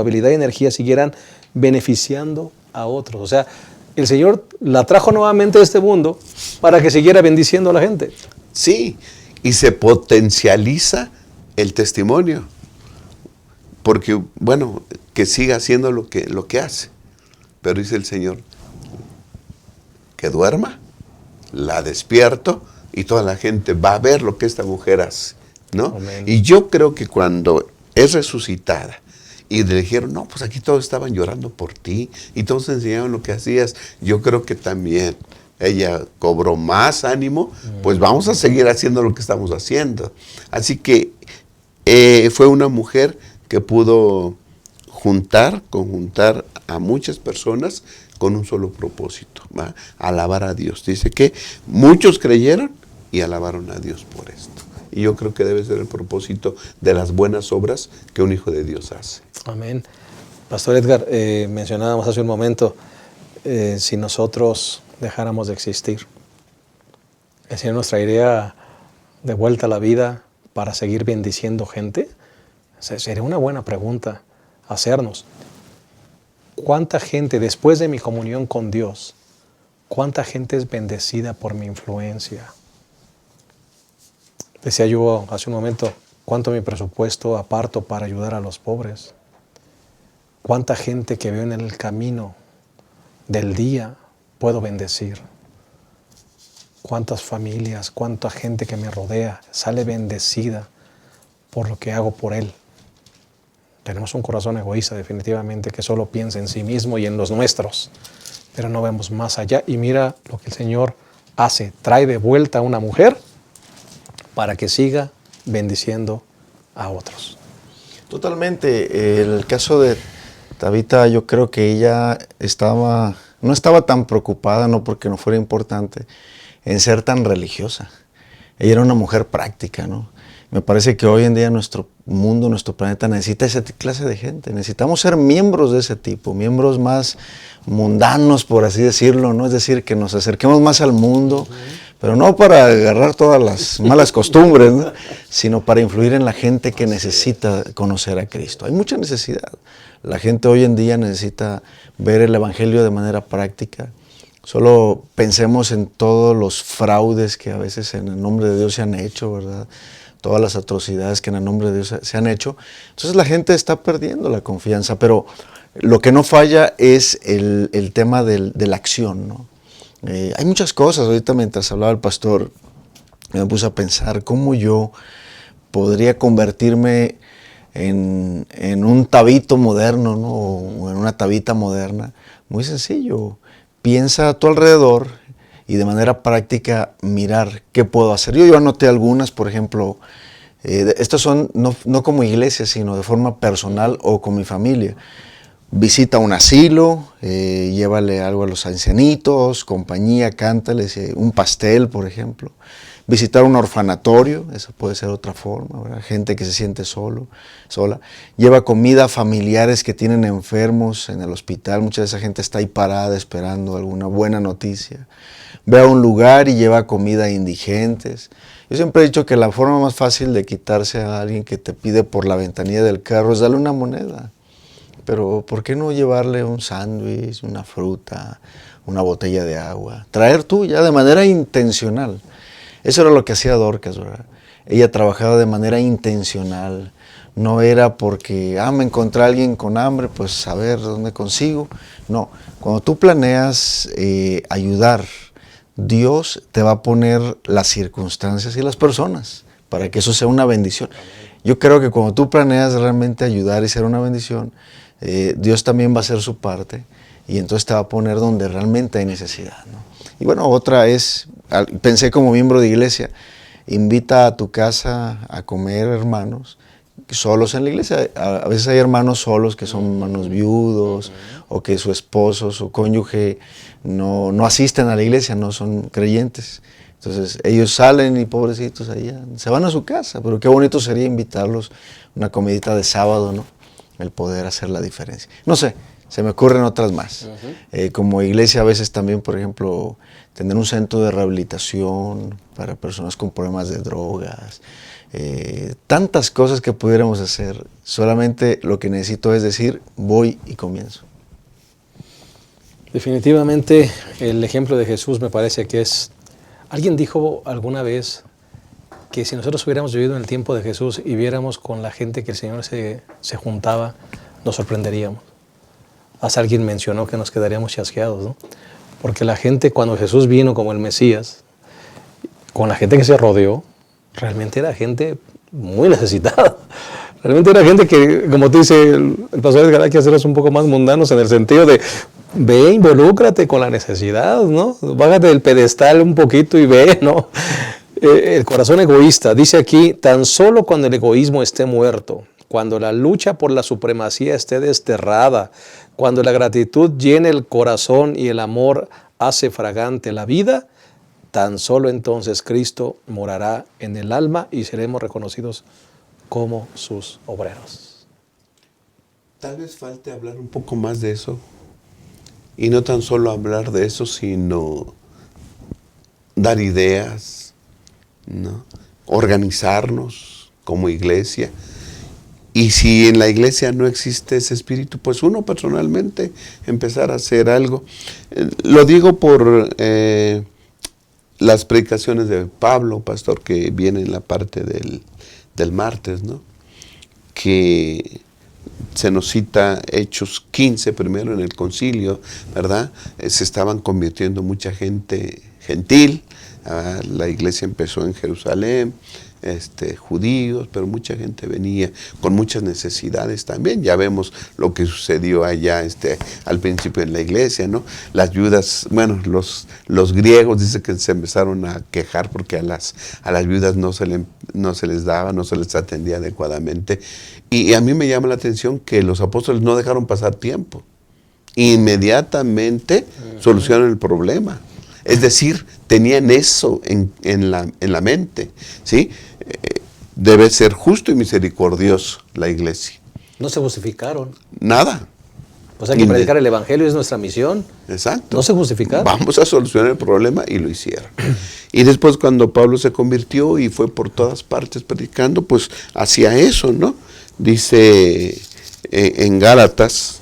habilidad y energía siguieran beneficiando a otros. O sea, el Señor la trajo nuevamente a este mundo para que siguiera bendiciendo a la gente. Sí, y se potencializa el testimonio, porque, bueno, que siga haciendo lo que hace. Pero dice el Señor, que duerma, la despierto, y toda la gente va a ver lo que esta mujer hace, ¿no? Amén. Y yo creo que cuando es resucitada y le dijeron, no, pues aquí todos estaban llorando por ti y todos enseñaron lo que hacías, yo creo que también ella cobró más ánimo, pues vamos a seguir haciendo lo que estamos haciendo. Así que fue una mujer que pudo conjuntar a muchas personas con un solo propósito, ¿va? Alabar a Dios. Dice que muchos creyeron y alabaron a Dios por esto. Y yo creo que debe ser el propósito de las buenas obras que un hijo de Dios hace. Amén. Pastor Edgar, mencionábamos hace un momento, si nosotros dejáramos de existir, ¿el Señor nos traería de vuelta a la vida para seguir bendiciendo gente? Sería una buena pregunta hacernos. ¿Cuánta gente, después de mi comunión con Dios, cuánta gente es bendecida por mi influencia? Decía yo hace un momento, ¿cuánto mi presupuesto aparto para ayudar a los pobres? ¿Cuánta gente que veo en el camino del día puedo bendecir? ¿Cuántas familias, cuánta gente que me rodea sale bendecida por lo que hago por él? Tenemos un corazón egoísta definitivamente que solo piensa en sí mismo y en los nuestros, pero no vemos más allá. Y mira lo que el Señor hace, trae de vuelta a una mujer para que siga bendiciendo a otros. Totalmente. El caso de Tabita, yo creo que ella no estaba tan preocupada, no porque no fuera importante, en ser tan religiosa. Ella era una mujer práctica, ¿no? Me parece que hoy en día nuestro mundo, nuestro planeta necesita esa clase de gente. Necesitamos ser miembros de ese tipo, miembros más mundanos, por así decirlo, ¿no? Es decir, que nos acerquemos más al mundo, pero no para agarrar todas las malas costumbres, ¿no? Sino para influir en la gente que necesita conocer a Cristo. Hay mucha necesidad. La gente hoy en día necesita ver el Evangelio de manera práctica. Solo pensemos en todos los fraudes que a veces en el nombre de Dios se han hecho, ¿verdad? Todas las atrocidades que en el nombre de Dios se han hecho. Entonces la gente está perdiendo la confianza, pero lo que no falla es el tema de la acción, ¿no? Hay muchas cosas. Ahorita mientras hablaba el pastor me puse a pensar cómo yo podría convertirme en un Tabito moderno, ¿no? O en una Tabita moderna. Muy sencillo. Piensa a tu alrededor y de manera práctica mirar qué puedo hacer. Yo anoté algunas, por ejemplo, estas son no como iglesia, sino de forma personal o con mi familia. Visita un asilo, llévale algo a los ancianitos, compañía, cántales, un pastel, por ejemplo. visitar un orfanatorio, esa puede ser otra forma, ¿verdad? Gente que se siente sola. Lleva comida a familiares que tienen enfermos en el hospital, mucha de esa gente está ahí parada esperando alguna buena noticia. Ve a un lugar y lleva comida a indigentes. Yo siempre he dicho que la forma más fácil de quitarse a alguien que te pide por la ventanilla del carro es darle una moneda. Pero ¿por qué no llevarle un sándwich, una fruta, una botella de agua? Traer tú ya de manera intencional. Eso era lo que hacía Dorcas, ¿verdad? Ella trabajaba de manera intencional. No era porque, me encontré a alguien con hambre, pues a ver dónde consigo. No, cuando tú planeas ayudar, Dios te va a poner las circunstancias y las personas para que eso sea una bendición. Yo creo que cuando tú planeas realmente ayudar y ser una bendición, Dios también va a hacer su parte y entonces te va a poner donde realmente hay necesidad, ¿no? Y bueno, otra es, pensé como miembro de iglesia, invita a tu casa a comer hermanos solos en la iglesia. A veces hay hermanos solos que son hermanos viudos o que su esposo, su cónyuge no asisten a la iglesia, no son creyentes. Entonces ellos salen y pobrecitos allá, se van a su casa, pero qué bonito sería invitarlos a una comidita de sábado, ¿no? El poder hacer la diferencia. No sé, se me ocurren otras más. Como iglesia a veces también, por ejemplo, tener un centro de rehabilitación para personas con problemas de drogas. Tantas cosas que pudiéramos hacer. Solamente lo que necesito es decir, voy y comienzo. Definitivamente el ejemplo de Jesús me parece que es... Alguien dijo alguna vez que si nosotros hubiéramos vivido en el tiempo de Jesús y viéramos con la gente que el Señor se juntaba, nos sorprenderíamos. Hasta alguien mencionó que nos quedaríamos chasqueados, ¿no? Porque la gente, cuando Jesús vino como el Mesías, con la gente que se rodeó, realmente era gente muy necesitada. Realmente era gente que, como te dice el pastor Edgar, hay que hacerlos un poco más mundanos en el sentido de ve, involúcrate con la necesidad, ¿no? Bájate del pedestal un poquito y ve, ¿no? El corazón egoísta, dice aquí, tan solo cuando el egoísmo esté muerto, cuando la lucha por la supremacía esté desterrada, cuando la gratitud llene el corazón y el amor hace fragante la vida, tan solo entonces Cristo morará en el alma y seremos reconocidos como sus obreros. Tal vez falte hablar un poco más de eso. Y no tan solo hablar de eso, sino dar ideas, ¿no? Organizarnos como iglesia. Y si en la iglesia no existe ese espíritu, pues uno personalmente empezar a hacer algo. Lo digo por las predicaciones de Pablo, pastor, que viene en la parte del martes, ¿no? Que se nos cita Hechos 15 primero en el concilio, ¿verdad? Se estaban convirtiendo mucha gente gentil. La iglesia empezó en Jerusalén, judíos, pero mucha gente venía con muchas necesidades también. Ya vemos lo que sucedió allá al principio en la iglesia, ¿no? Las viudas, bueno, los griegos dicen que se empezaron a quejar porque a las viudas no se les daba, no se les atendía adecuadamente. Y a mí me llama la atención que los apóstoles no dejaron pasar tiempo. Inmediatamente solucionaron el problema. Es decir, tenían eso en la mente, ¿sí? Debe ser justo y misericordioso la iglesia. No se justificaron. Nada. Pues hay que predicar el evangelio, es nuestra misión. Exacto. No se justificaron. Vamos a solucionar el problema y lo hicieron. Y después cuando Pablo se convirtió y fue por todas partes predicando, pues hacía eso, ¿no? Dice en Gálatas,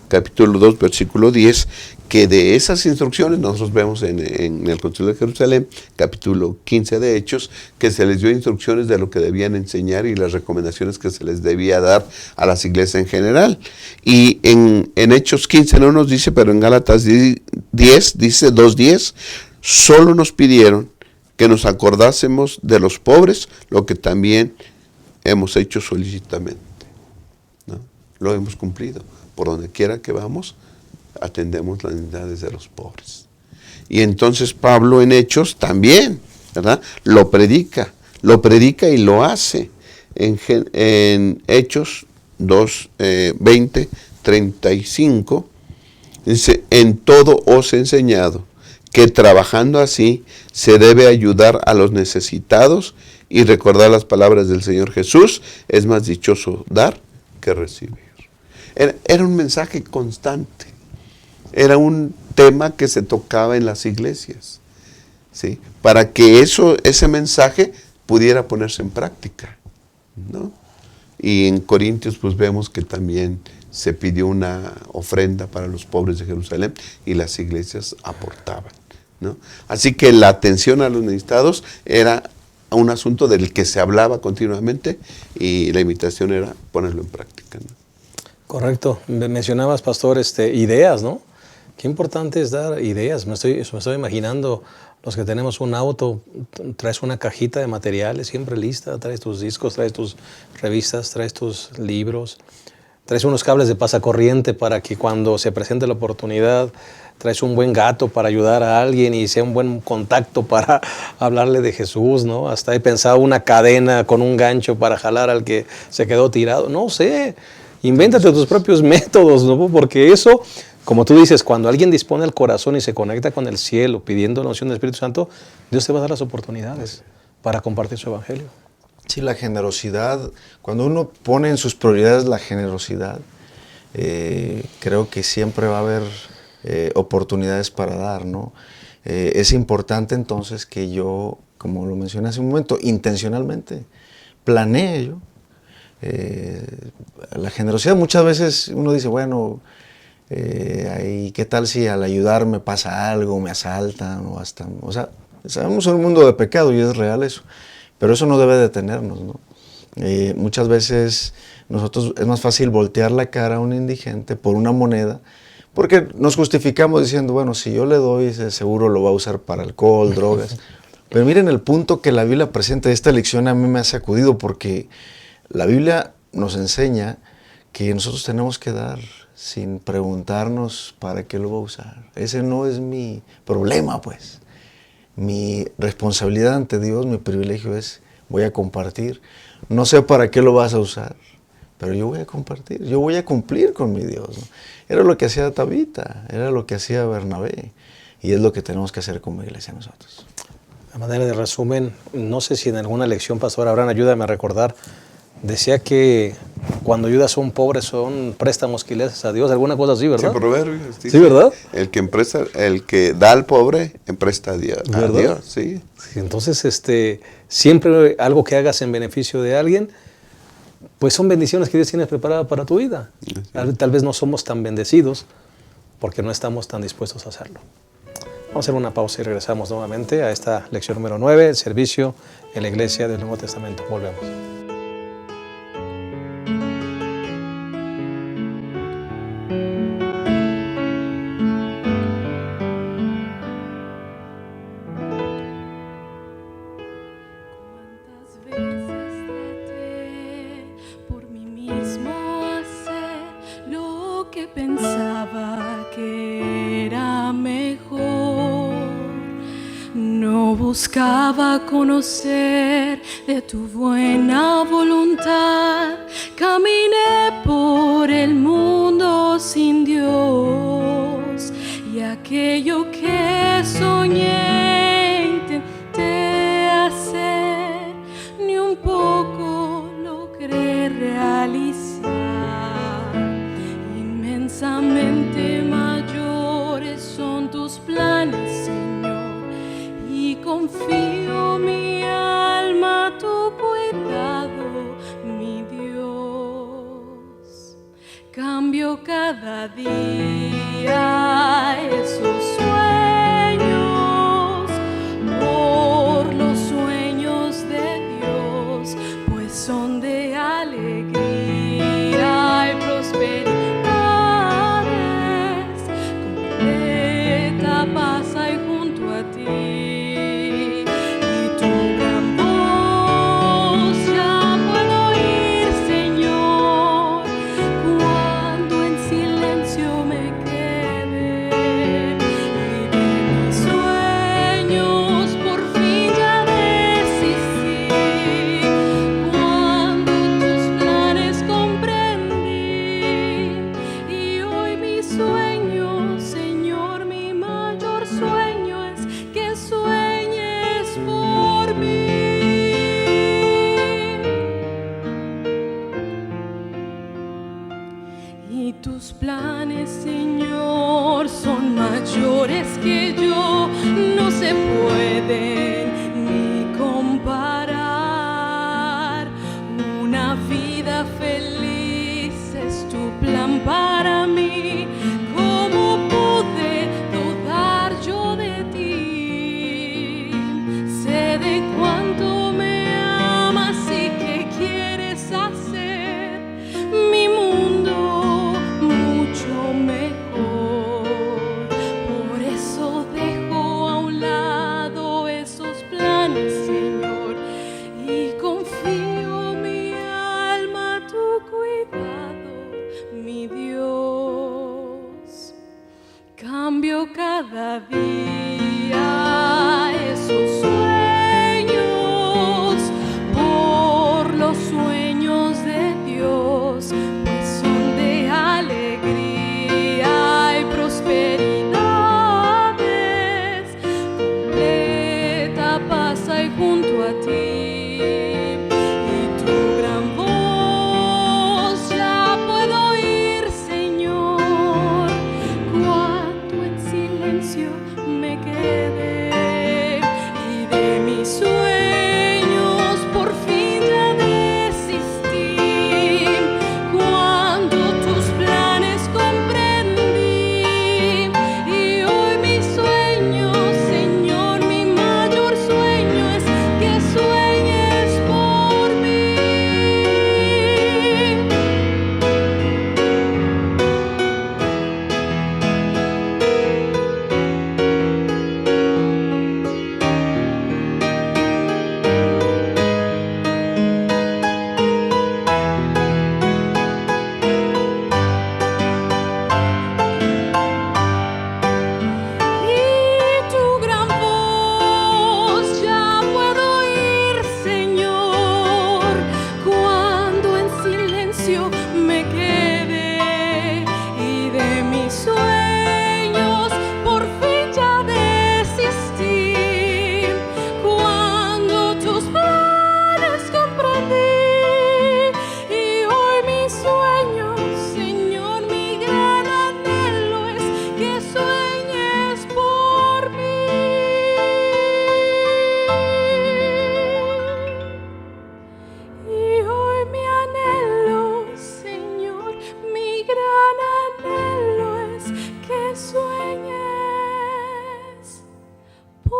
capítulo 2, versículo 10, que de esas instrucciones nosotros vemos en el Concilio de Jerusalén, capítulo 15 de Hechos, que se les dio instrucciones de lo que debían enseñar y las recomendaciones que se les debía dar a las iglesias en general. Y en Hechos 15 no nos dice, pero en Gálatas 10, dice 2:10, solo nos pidieron que nos acordásemos de los pobres, lo que también hemos hecho solícitamente, ¿no? Lo hemos cumplido. Por donde quiera que vamos, atendemos las necesidades de los pobres. Y entonces Pablo en Hechos también, ¿verdad? Lo predica y lo hace. En Hechos 2, 20, 35, dice, en todo os he enseñado que trabajando así se debe ayudar a los necesitados y recordar las palabras del Señor Jesús: es más dichoso dar que recibir. Era un mensaje constante, era un tema que se tocaba en las iglesias, ¿sí? Para que ese mensaje pudiera ponerse en práctica, ¿no? Y en Corintios pues vemos que también se pidió una ofrenda para los pobres de Jerusalén y las iglesias aportaban, ¿no? Así que la atención a los necesitados era un asunto del que se hablaba continuamente y la invitación era ponerlo en práctica, ¿no? Correcto. Mencionabas, pastor, ideas, ¿no? Qué importante es dar ideas. Me estoy imaginando los que tenemos un auto, traes una cajita de materiales siempre lista, traes tus discos, traes tus revistas, traes tus libros, traes unos cables de pasacorriente para que cuando se presente la oportunidad, traes un buen gato para ayudar a alguien y sea un buen contacto para hablarle de Jesús, ¿no? Hasta he pensado una cadena con un gancho para jalar al que se quedó tirado. No sé, invéntate tus propios métodos, ¿no? Porque eso, como tú dices, cuando alguien dispone el corazón y se conecta con el cielo pidiendo la unción del Espíritu Santo, Dios te va a dar las oportunidades para compartir su evangelio. Sí, la generosidad, cuando uno pone en sus prioridades la generosidad, creo que siempre va a haber oportunidades para dar, ¿no? Es importante entonces que yo, como lo mencioné hace un momento, intencionalmente planee yo. La generosidad, muchas veces uno dice, bueno, ¿qué tal si al ayudar me pasa algo, me asaltan o hasta... O sea, sabemos en un mundo de pecado y es real eso, pero eso no debe detenernos, ¿no? Muchas veces nosotros es más fácil voltear la cara a un indigente por una moneda, porque nos justificamos diciendo, bueno, si yo le doy, seguro lo va a usar para alcohol, drogas. Pero miren el punto que la Biblia presenta. Esta lección a mí me ha sacudido porque la Biblia nos enseña que nosotros tenemos que dar sin preguntarnos para qué lo va a usar. Ese no es mi problema, pues. Mi responsabilidad ante Dios, mi privilegio es, voy a compartir. No sé para qué lo vas a usar, pero yo voy a compartir, yo voy a cumplir con mi Dios, ¿no? Era lo que hacía Tabita, era lo que hacía Bernabé, y es lo que tenemos que hacer como iglesia nosotros. A manera de resumen, no sé si en alguna lección, pastor Abraham, ayúdame a recordar, decía que cuando ayudas a un pobre son préstamos que le haces a Dios, alguna cosa así, ¿verdad? Sí, proverbios. Sí, ¿verdad? El que da al pobre, empresta a Dios. Sí. Sí, entonces, siempre algo que hagas en beneficio de alguien, pues son bendiciones que Dios tiene preparadas para tu vida. Tal vez no somos tan bendecidos porque no estamos tan dispuestos a hacerlo. Vamos a hacer una pausa y regresamos nuevamente a esta lección número 9, el servicio en la iglesia del Nuevo Testamento. Volvemos. Buscaba conocer de tu buena voluntad, caminé por el mundo sin Dios, y aquello que soñé intenté hacer, ni un poco logré realizar. Inmensamente mayores son tus planes, Señor, y confío mi alma a tu cuidado, mi Dios. Cambio cada día esos sueños por los sueños de Dios, pues son de alegría y prosperidades, completa paz hay junto a ti. Sueño, Señor, mi mayor sueño planes, Señor, son mayores que yo, no se pueden ni comparar. Una vida feliz es tu plan para mí. ¿Cómo pude dudar yo de ti? Sé de cuánto me amas y que quieres hacer mi mundo mucho mejor. Por eso dejo a un lado esos planes, Señor, y confío mi alma a tu cuidado, mi Dios. Cambio cada día esos sueños por los sueños de Dios, pues son de alegría y prosperidades, completa paz hay junto a ti. Y tu gran voz ya puedo oír, Señor, cuando en silencio me quedé. Y de mis sueños por fin ya desistí, cuando tus planes comprendí. Y hoy mi sueño, Señor, mi mayor sueño es que sueñes por mí. Y tu gran voz ya puedo oír, Señor, cuando en silencio me quedé. Y de mis sueños por fin ya desistí, cuando tus planes comprendí. Y hoy mi sueño, Señor, mi gran anhelo es que sueñes por mí. Y hoy mi anhelo, Señor, mi gran anhelo es que sueñes por mí.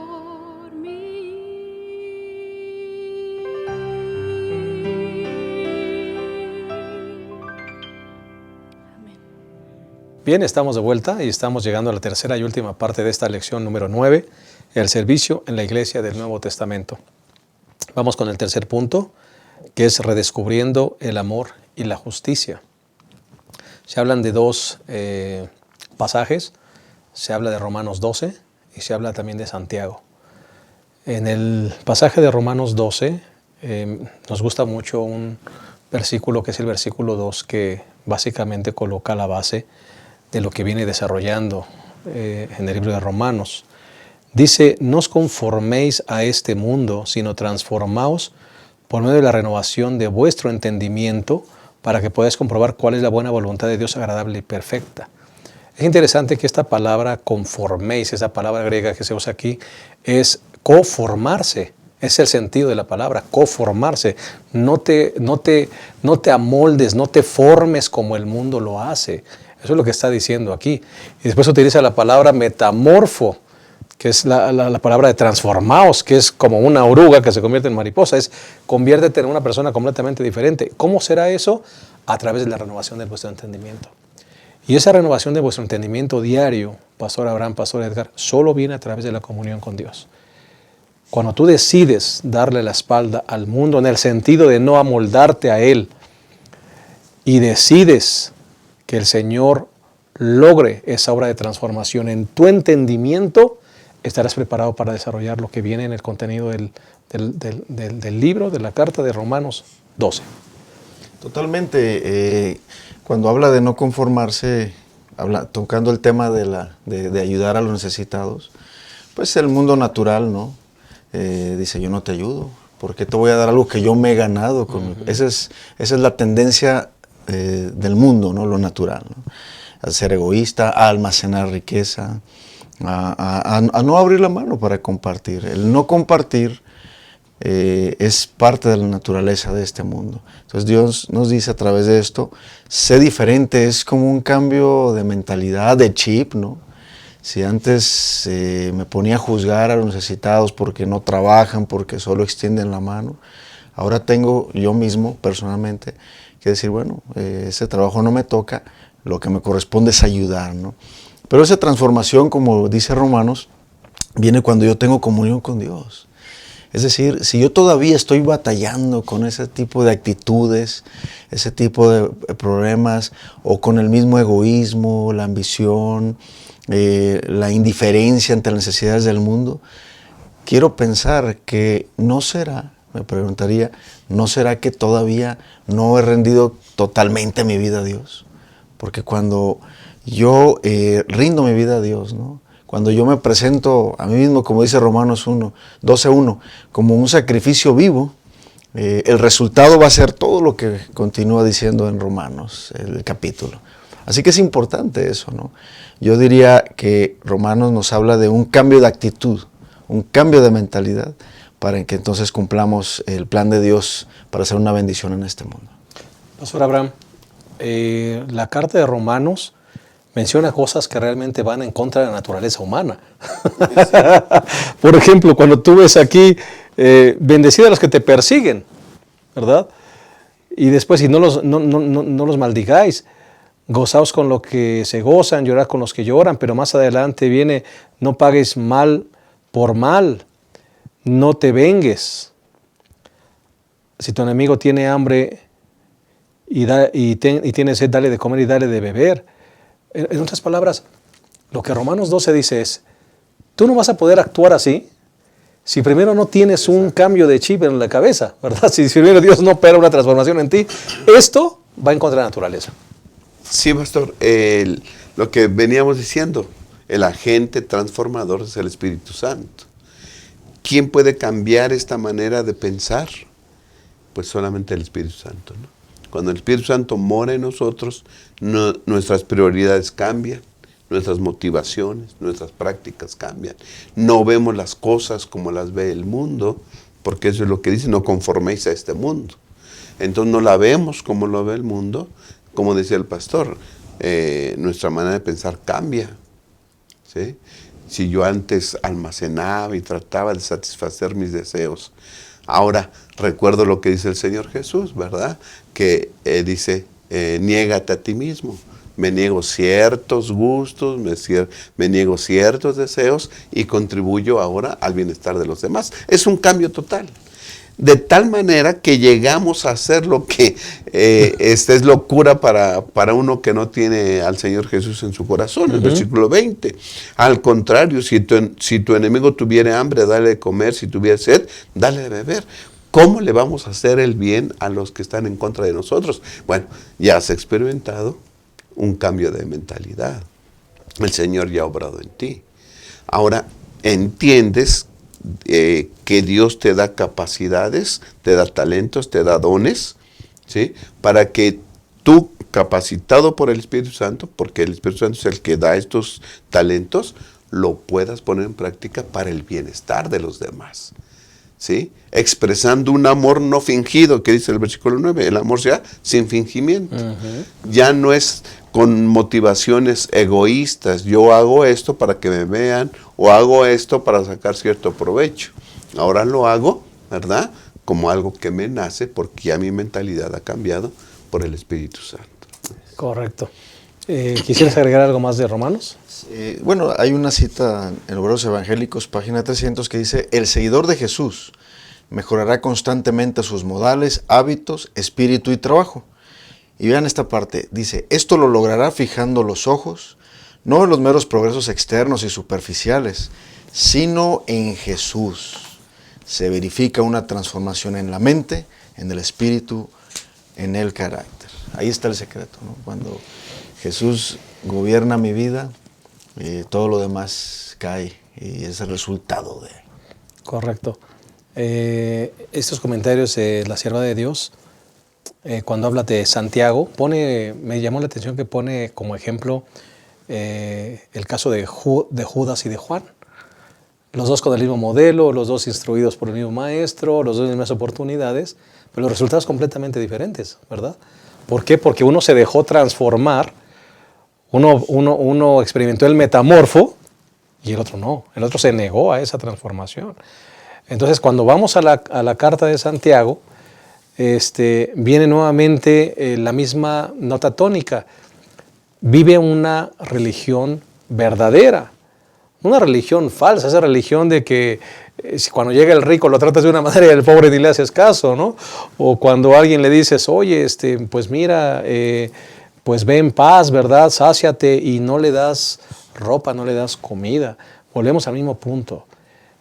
Por mí. Amén. Bien, estamos de vuelta y estamos llegando a la tercera y última parte de esta lección número 9, el servicio en la iglesia del Nuevo Testamento. Vamos con el tercer punto, que es redescubriendo el amor y la justicia. Se hablan de dos pasajes, se habla de Romanos 12 y se habla también de Santiago. En el pasaje de Romanos 12 nos gusta mucho un versículo que es el versículo 2, que básicamente coloca la base de lo que viene desarrollando en el libro de Romanos. Dice, no os conforméis a este mundo, sino transformaos por medio de la renovación de vuestro entendimiento, para que podáis comprobar cuál es la buena voluntad de Dios agradable y perfecta. Es interesante que esta palabra conforméis, esa palabra griega que se usa aquí, es coformarse. Es el sentido de la palabra, coformarse. No te amoldes, no te formes como el mundo lo hace. Eso es lo que está diciendo aquí. Y después utiliza la palabra metamorfo, que es la palabra de transformaos, que es como una oruga que se convierte en mariposa. Es conviértete en una persona completamente diferente. ¿Cómo será eso? A través de la renovación de vuestro entendimiento. Y esa renovación de vuestro entendimiento diario, Pastor Abraham, Pastor Edgar, solo viene a través de la comunión con Dios. Cuando tú decides darle la espalda al mundo en el sentido de no amoldarte a él y decides que el Señor logre esa obra de transformación en tu entendimiento, estarás preparado para desarrollar lo que viene en el contenido del libro, de la carta de Romanos 12. Totalmente. Cuando habla de no conformarse, tocando el tema de ayudar a los necesitados, pues el mundo natural, ¿no? Dice, yo no te ayudo. ¿Por qué te voy a dar algo que yo me he ganado? Esa es la tendencia del mundo, ¿no? Lo natural, ¿no? A ser egoísta, a almacenar riqueza, a no abrir la mano para compartir. El no compartir es parte de la naturaleza de este mundo. Entonces Dios nos dice a través de esto, sé diferente, es como un cambio de mentalidad, de chip, ¿no? Si antes me ponía a juzgar a los necesitados porque no trabajan, porque solo extienden la mano, ahora tengo yo mismo, personalmente, que decir, bueno, ese trabajo no me toca, lo que me corresponde es ayudar, ¿no? Pero esa transformación, como dice Romanos, viene cuando yo tengo comunión con Dios. Es decir, si yo todavía estoy batallando con ese tipo de actitudes, ese tipo de problemas, o con el mismo egoísmo, la ambición, la indiferencia ante las necesidades del mundo, quiero pensar que no será, me preguntaría, ¿no será que todavía no he rendido totalmente mi vida a Dios? Porque cuando yo rindo mi vida a Dios, ¿no? Cuando yo me presento a mí mismo, como dice Romanos 12:1, como un sacrificio vivo, el resultado va a ser todo lo que continúa diciendo en Romanos, el capítulo. Así que es importante eso, ¿no? Yo diría que Romanos nos habla de un cambio de actitud, un cambio de mentalidad, para que entonces cumplamos el plan de Dios para hacer una bendición en este mundo. Pastor Abraham, la carta de Romanos menciona cosas que realmente van en contra de la naturaleza humana. Por ejemplo, cuando tú ves aquí, bendecid a los que te persiguen, ¿verdad? Y después, si no los maldigáis, gozaos con lo que se gozan, llorad con los que lloran, pero más adelante viene, no pagues mal por mal, no te vengues. Si tu enemigo tiene hambre y tiene sed, dale de comer y dale de beber. En otras palabras, lo que Romanos 12 dice es, tú no vas a poder actuar así si primero no tienes un cambio de chip en la cabeza, ¿verdad? Si primero Dios no opera una transformación en ti, esto va en contra de la naturaleza. Sí, pastor, lo que veníamos diciendo, el agente transformador es el Espíritu Santo. ¿Quién puede cambiar esta manera de pensar? Pues solamente el Espíritu Santo, ¿no? Cuando el Espíritu Santo mora en nosotros, nuestras prioridades cambian, nuestras motivaciones, nuestras prácticas cambian. No vemos las cosas como las ve el mundo, porque eso es lo que dice, no conforméis a este mundo. Entonces no la vemos como lo ve el mundo, como decía el pastor, nuestra manera de pensar cambia, ¿sí? Si yo antes almacenaba y trataba de satisfacer mis deseos, ahora recuerdo lo que dice el Señor Jesús, ¿verdad? Que dice, niégate a ti mismo. Me niego ciertos gustos, me niego ciertos deseos y contribuyo ahora al bienestar de los demás. Es un cambio total. De tal manera que llegamos a hacer lo que es locura para uno que no tiene al Señor Jesús en su corazón. El versículo 20. Al contrario, si tu enemigo tuviera hambre, dale de comer. Si tuviera sed, dale de beber. ¿Cómo le vamos a hacer el bien a los que están en contra de nosotros? Bueno, ya has experimentado un cambio de mentalidad. El Señor ya ha obrado en ti. Ahora entiendes que Dios te da capacidades, te da talentos, te da dones, ¿sí? Para que tú, capacitado por el Espíritu Santo, porque el Espíritu Santo es el que da estos talentos, lo puedas poner en práctica para el bienestar de los demás, ¿sí? Expresando un amor no fingido, que dice el versículo 9, el amor sea sin fingimiento. Ya no es con motivaciones egoístas, yo hago esto para que me vean, o hago esto para sacar cierto provecho. Ahora lo hago, ¿verdad? Como algo que me nace, porque ya mi mentalidad ha cambiado por el Espíritu Santo. Correcto. ¿Quisieras agregar algo más de Romanos? Bueno, hay una cita en Obreros Evangélicos, página 300, que dice, el seguidor de Jesús mejorará constantemente sus modales, hábitos, espíritu y trabajo. Y vean esta parte, dice, esto lo logrará fijando los ojos, no en los meros progresos externos y superficiales, sino en Jesús. Se verifica una transformación en la mente, en el espíritu, en el carácter. Ahí está el secreto, ¿no? Cuando Jesús gobierna mi vida, todo lo demás cae y es el resultado de... Correcto. Estos comentarios de la sierva de Dios, cuando habla de Santiago, me llamó la atención que pone como ejemplo el caso de Judas y de Juan. Los dos con el mismo modelo, los dos instruidos por el mismo maestro, los dos en las mismas oportunidades, pero los resultados completamente diferentes, ¿verdad? ¿Por qué? Porque uno se dejó transformar, uno experimentó el metamorfo y el otro no. El otro se negó a esa transformación. Entonces, cuando vamos a la carta de Santiago, viene nuevamente la misma nota tónica. Vive una religión verdadera, una religión falsa, esa religión de que cuando llega el rico lo tratas de una manera y al pobre ni le haces caso, ¿no? O cuando a alguien le dices, oye, pues mira, pues ve en paz, ¿verdad? Sáciate y no le das ropa, no le das comida. Volvemos al mismo punto.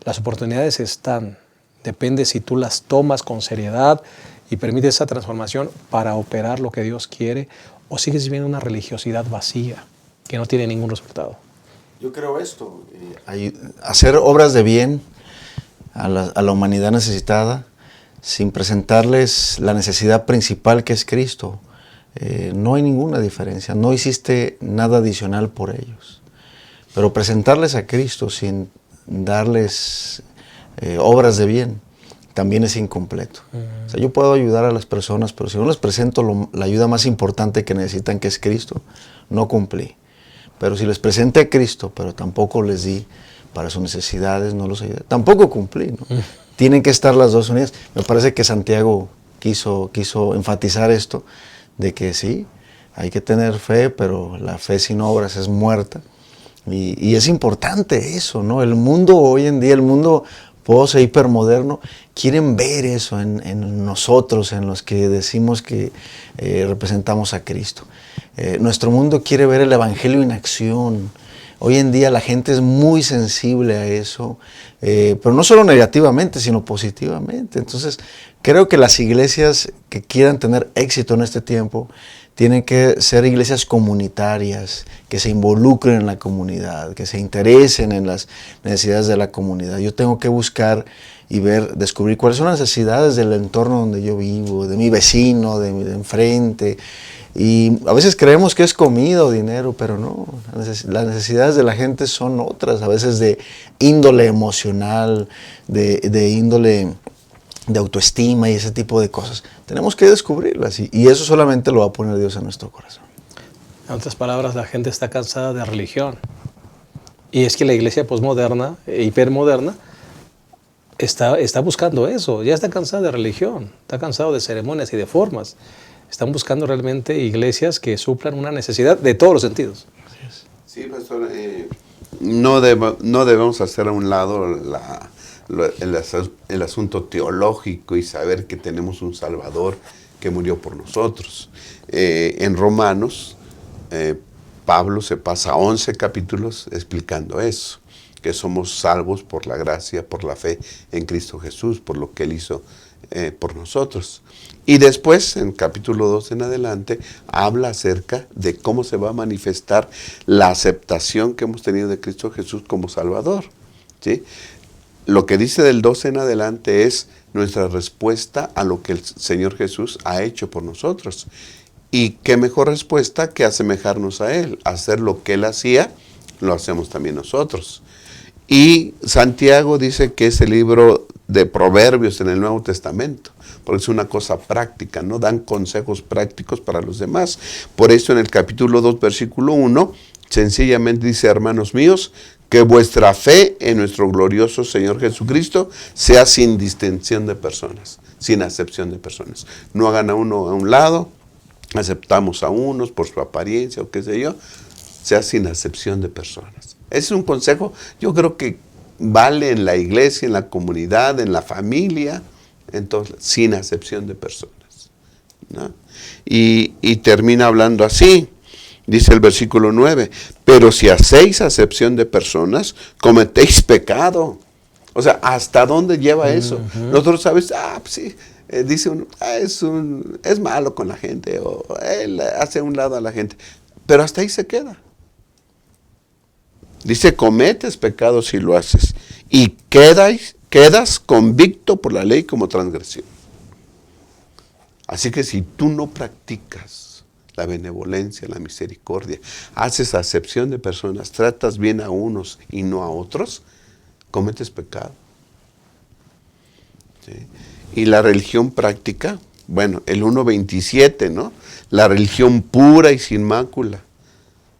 Las oportunidades están, depende si tú las tomas con seriedad y permites esa transformación para operar lo que Dios quiere, o sigues viviendo una religiosidad vacía que no tiene ningún resultado. Yo creo esto, hacer obras de bien a la humanidad necesitada sin presentarles la necesidad principal que es Cristo, no hay ninguna diferencia, no hiciste nada adicional por ellos. Pero presentarles a Cristo sin darles obras de bien también es incompleto. O sea, yo puedo ayudar a las personas, pero si no les presento la ayuda más importante que necesitan, que es Cristo, no cumplí. Pero si les presenté a Cristo, pero tampoco les di para sus necesidades, no los ayudé, tampoco cumplí, ¿no? Tienen que estar las dos unidas. Me parece que Santiago quiso enfatizar esto, de que sí, hay que tener fe, pero la fe sin obras es muerta. Y es importante eso, ¿no? El mundo hoy en día, el mundo post- e hipermoderno, quieren ver eso en nosotros, en los que decimos que representamos a Cristo. Nuestro mundo quiere ver el Evangelio en acción. Hoy en día la gente es muy sensible a eso, pero no solo negativamente, sino positivamente. Entonces, creo que las iglesias que quieran tener éxito en este tiempo tienen que ser iglesias comunitarias, que se involucren en la comunidad, que se interesen en las necesidades de la comunidad. Yo tengo que buscar y descubrir cuáles son las necesidades del entorno donde yo vivo, de mi vecino, de enfrente. Y a veces creemos que es comida o dinero, pero no. Las necesidades de la gente son otras, a veces de índole emocional, de índole de autoestima y ese tipo de cosas. Tenemos que descubrirlas y eso solamente lo va a poner Dios en nuestro corazón. En otras palabras, la gente está cansada de religión. Y es que la iglesia posmoderna, hipermoderna, está buscando eso. Ya está cansada de religión, está cansado de ceremonias y de formas. Están buscando realmente iglesias que suplan una necesidad de todos los sentidos. Sí, pastor, no debemos hacer a un lado el asunto teológico y saber que tenemos un Salvador que murió por nosotros. En Romanos, Pablo se pasa 11 capítulos explicando eso, que somos salvos por la gracia, por la fe en Cristo Jesús, por lo que Él hizo por nosotros. Y después, en capítulo 2 en adelante, habla acerca de cómo se va a manifestar la aceptación que hemos tenido de Cristo Jesús como Salvador, ¿sí? Lo que dice del 12 en adelante es nuestra respuesta a lo que el Señor Jesús ha hecho por nosotros. Y qué mejor respuesta que asemejarnos a Él. Hacer lo que Él hacía, lo hacemos también nosotros. Y Santiago dice que es el libro de Proverbios en el Nuevo Testamento, porque es una cosa práctica, ¿no? Dan consejos prácticos para los demás. Por eso en el capítulo 2, versículo 1, sencillamente dice: hermanos míos, que vuestra fe en nuestro glorioso Señor Jesucristo sea sin distinción de personas, sin acepción de personas. No hagan a uno a un lado, aceptamos a unos por su apariencia o qué sé yo, sea sin acepción de personas. Ese es un consejo, yo creo que vale en la iglesia, en la comunidad, en la familia, entonces, sin acepción de personas, ¿no? Y termina hablando así. Dice el versículo 9, pero si hacéis acepción de personas, cometéis pecado. O sea, ¿hasta dónde lleva eso? Nosotros, ¿sabes? Pues sí, dice uno, es malo con la gente, o él hace a un lado a la gente, pero hasta ahí se queda. Dice, cometes pecado si lo haces, y quedas convicto por la ley como transgresión. Así que si tú no practicas la benevolencia, la misericordia, haces acepción de personas, tratas bien a unos y no a otros, cometes pecado. ¿Sí? Y la religión práctica, bueno, el 1.27, ¿no? La religión pura y sin mácula,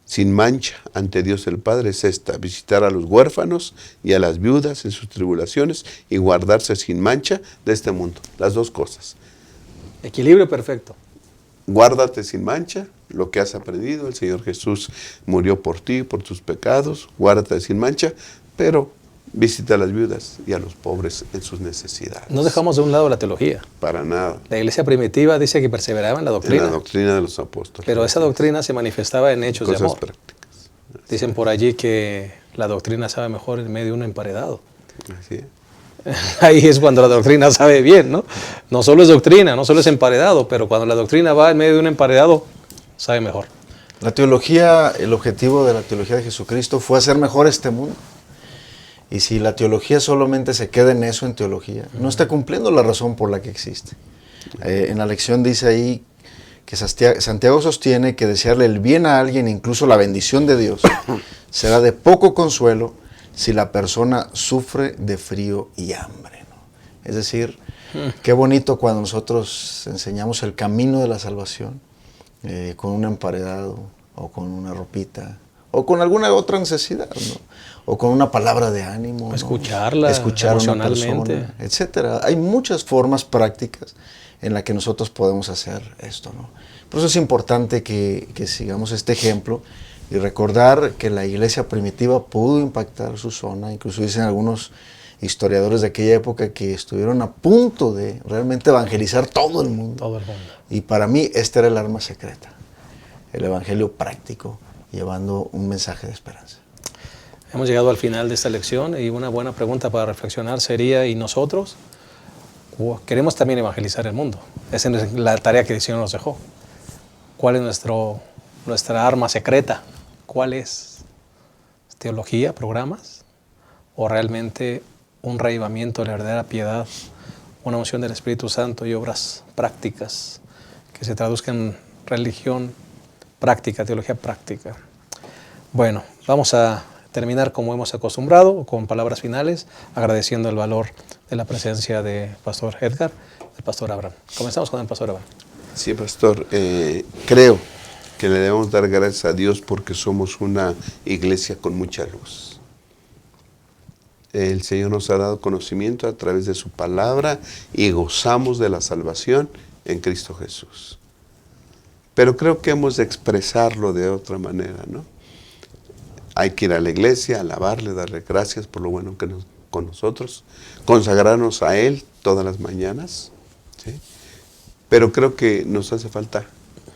sin mancha ante Dios el Padre es esta: visitar a los huérfanos y a las viudas en sus tribulaciones y guardarse sin mancha de este mundo. Las dos cosas. Equilibrio perfecto. Guárdate sin mancha, lo que has aprendido. El Señor Jesús murió por ti, por tus pecados. Guárdate sin mancha, pero visita a las viudas y a los pobres en sus necesidades. No dejamos de un lado la teología. Para nada. La iglesia primitiva dice que perseveraba en la doctrina. En la doctrina de los apóstoles. Pero esa doctrina se manifestaba en hechos de Cosas amor. prácticas. Dicen por allí que la doctrina sabe mejor en medio de un emparedado. Así es. Ahí es cuando la doctrina sabe bien, ¿no? No solo es doctrina, no solo es emparedado, pero cuando la doctrina va en medio de un emparedado, sabe mejor. La teología, el objetivo de la teología de Jesucristo fue hacer mejor este mundo. Y si la teología solamente se queda en eso, en teología, no está cumpliendo la razón por la que existe. En la lección dice ahí que Santiago sostiene que desearle el bien a alguien, incluso la bendición de Dios, será de poco consuelo si la persona sufre de frío y hambre, ¿no? Es decir, qué bonito cuando nosotros enseñamos el camino de la salvación con un emparedado o con una ropita o con alguna otra necesidad, ¿no? O con una palabra de ánimo, ¿no? Escuchar a una emocionalmente, persona, etcétera. Hay muchas formas prácticas en las que nosotros podemos hacer esto, ¿no? Por eso es importante que sigamos este ejemplo y recordar que la iglesia primitiva pudo impactar su zona. Incluso dicen algunos historiadores de aquella época que estuvieron a punto de realmente evangelizar todo el mundo. Todo el mundo. Y para mí este era el arma secreta, el evangelio práctico, llevando un mensaje de esperanza. Hemos llegado al final de esta lección y una buena pregunta para reflexionar sería, ¿y nosotros? Queremos también evangelizar el mundo. Esa es la tarea que el Señor nos dejó. ¿Cuál es nuestra arma secreta? ¿Cuál es? ¿Teología, programas? ¿O realmente un reavivamiento de la verdadera piedad, una unción del Espíritu Santo y obras prácticas que se traduzcan en religión práctica, teología práctica? Bueno, vamos a terminar como hemos acostumbrado, con palabras finales, agradeciendo el valor de la presencia de Pastor Edgar, del Pastor Abraham. Comenzamos con el Pastor Abraham. Sí, Pastor, creo que le debemos dar gracias a Dios porque somos una iglesia con mucha luz. El Señor nos ha dado conocimiento a través de su palabra y gozamos de la salvación en Cristo Jesús. Pero creo que hemos de expresarlo de otra manera, ¿no? Hay que ir a la iglesia, alabarle, darle gracias por lo bueno que con nosotros, consagrarnos a Él todas las mañanas, ¿sí? Pero creo que nos hace falta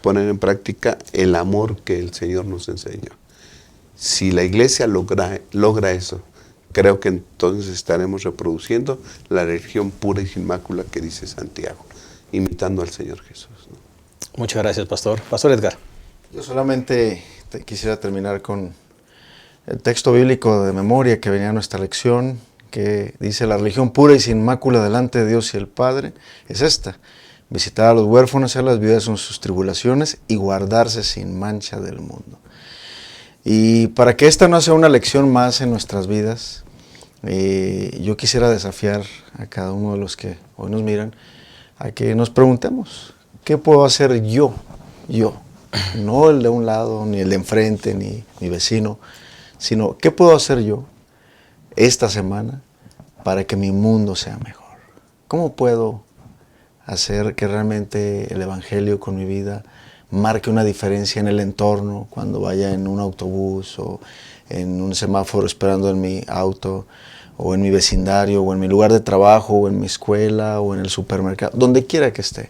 poner en práctica el amor que el Señor nos enseñó. Si la iglesia logra eso, creo que entonces estaremos reproduciendo la religión pura y sin mácula que dice Santiago, imitando al Señor Jesús, ¿no? Muchas gracias, Pastor. Pastor Edgar. Yo solamente quisiera terminar con el texto bíblico de memoria que venía a nuestra lección, que dice: la religión pura y sin mácula delante de Dios y el Padre es esta: visitar a los huérfanos y a las viudas en sus tribulaciones y guardarse sin mancha del mundo. Y para que esta no sea una lección más en nuestras vidas, yo quisiera desafiar a cada uno de los que hoy nos miran a que nos preguntemos: ¿qué puedo hacer yo? No el de un lado, ni el de enfrente, ni mi vecino, sino ¿qué puedo hacer yo esta semana para que mi mundo sea mejor? ¿Cómo puedo hacer que realmente el Evangelio con mi vida marque una diferencia en el entorno, cuando vaya en un autobús o en un semáforo esperando en mi auto, o en mi vecindario, o en mi lugar de trabajo, o en mi escuela, o en el supermercado, donde quiera que esté?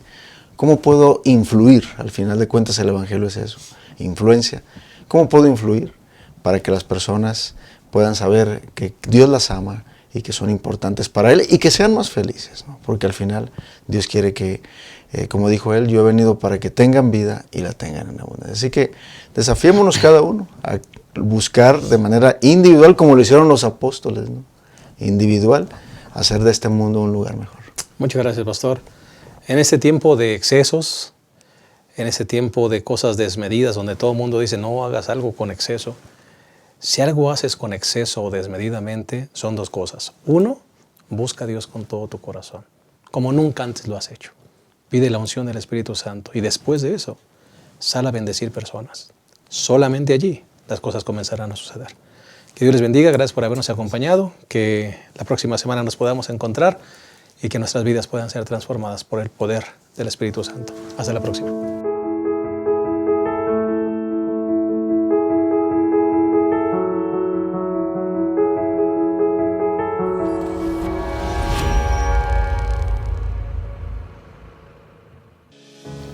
¿Cómo puedo influir? Al final de cuentas el Evangelio es eso, influencia. ¿Cómo puedo influir para que las personas puedan saber que Dios las ama y que son importantes para Él y que sean más felices, ¿no? Porque al final Dios quiere que, como dijo Él, yo he venido para que tengan vida y la tengan en abundancia. Así que desafiémonos cada uno a buscar de manera individual, como lo hicieron los apóstoles, ¿no? Individual, hacer de este mundo un lugar mejor. Muchas gracias, pastor. En este tiempo de excesos, en ese tiempo de cosas desmedidas, donde todo el mundo dice no hagas algo con exceso, si algo haces con exceso o desmedidamente, son dos cosas. Uno, busca a Dios con todo tu corazón, como nunca antes lo has hecho. Pide la unción del Espíritu Santo y después de eso, sal a bendecir personas. Solamente allí las cosas comenzarán a suceder. Que Dios les bendiga, gracias por habernos acompañado, que la próxima semana nos podamos encontrar y que nuestras vidas puedan ser transformadas por el poder del Espíritu Santo. Hasta la próxima.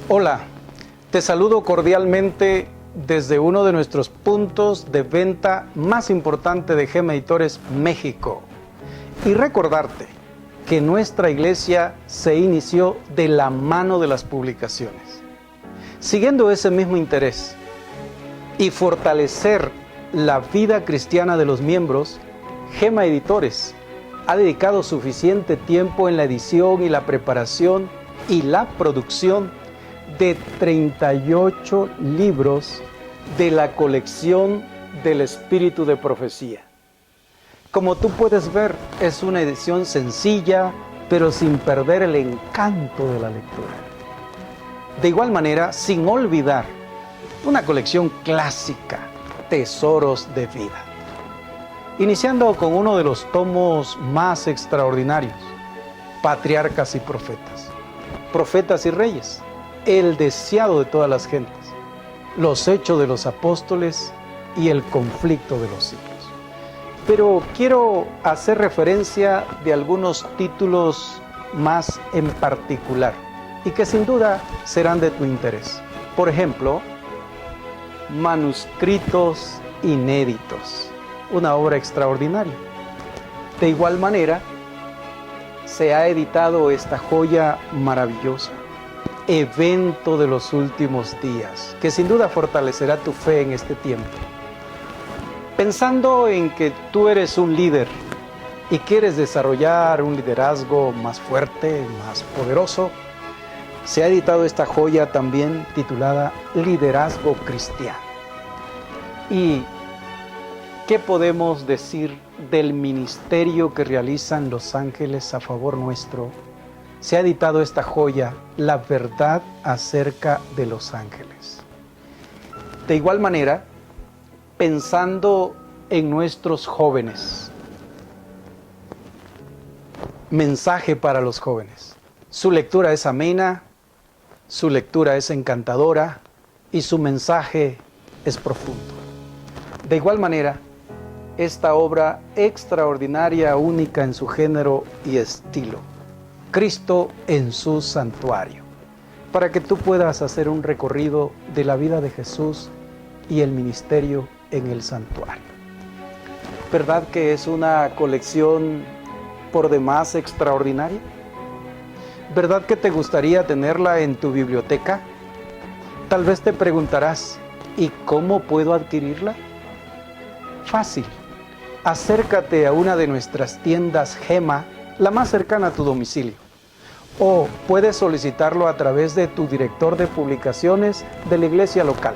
Hola, te saludo cordialmente desde uno de nuestros puntos de venta más importante de Gema Editores México y recordarte que nuestra iglesia se inició de la mano de las publicaciones. Siguiendo ese mismo interés y fortalecer la vida cristiana de los miembros, Gema Editores ha dedicado suficiente tiempo en la edición y la preparación y la producción de 38 libros de la colección del Espíritu de Profecía. Como tú puedes ver, es una edición sencilla, pero sin perder el encanto de la lectura. De igual manera, sin olvidar una colección clásica, Tesoros de Vida. Iniciando con uno de los tomos más extraordinarios, Patriarcas y Profetas, Profetas y Reyes, el deseado de todas las gentes, los hechos de los apóstoles y el conflicto de los siglos. Pero quiero hacer referencia de algunos títulos más en particular y que sin duda serán de tu interés. Por ejemplo, Manuscritos Inéditos, una obra extraordinaria. De igual manera, se ha editado esta joya maravillosa, Evento de los Últimos Días, que sin duda fortalecerá tu fe en este tiempo. Pensando en que tú eres un líder y quieres desarrollar un liderazgo más fuerte, más poderoso, se ha editado esta joya también titulada Liderazgo Cristiano. ¿Y qué podemos decir del ministerio que realizan los ángeles a favor nuestro? Se ha editado esta joya, La verdad acerca de los ángeles. De igual manera, pensando en nuestros jóvenes, mensaje para los jóvenes. Su lectura es amena, su lectura es encantadora y su mensaje es profundo. De igual manera, esta obra extraordinaria, única en su género y estilo, Cristo en su santuario, para que tú puedas hacer un recorrido de la vida de Jesús y el ministerio en el santuario. ¿Verdad que es una colección por demás extraordinaria? ¿Verdad que te gustaría tenerla en tu biblioteca? Tal vez te preguntarás, ¿y cómo puedo adquirirla? Fácil. Acércate a una de nuestras tiendas Gema, la más cercana a tu domicilio. O puedes solicitarlo a través de tu director de publicaciones de la iglesia local.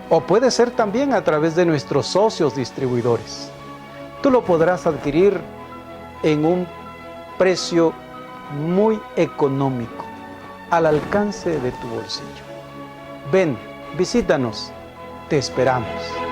O puede ser también a través de nuestros socios distribuidores. Tú lo podrás adquirir en un precio muy económico, al alcance de tu bolsillo. Ven, visítanos, te esperamos.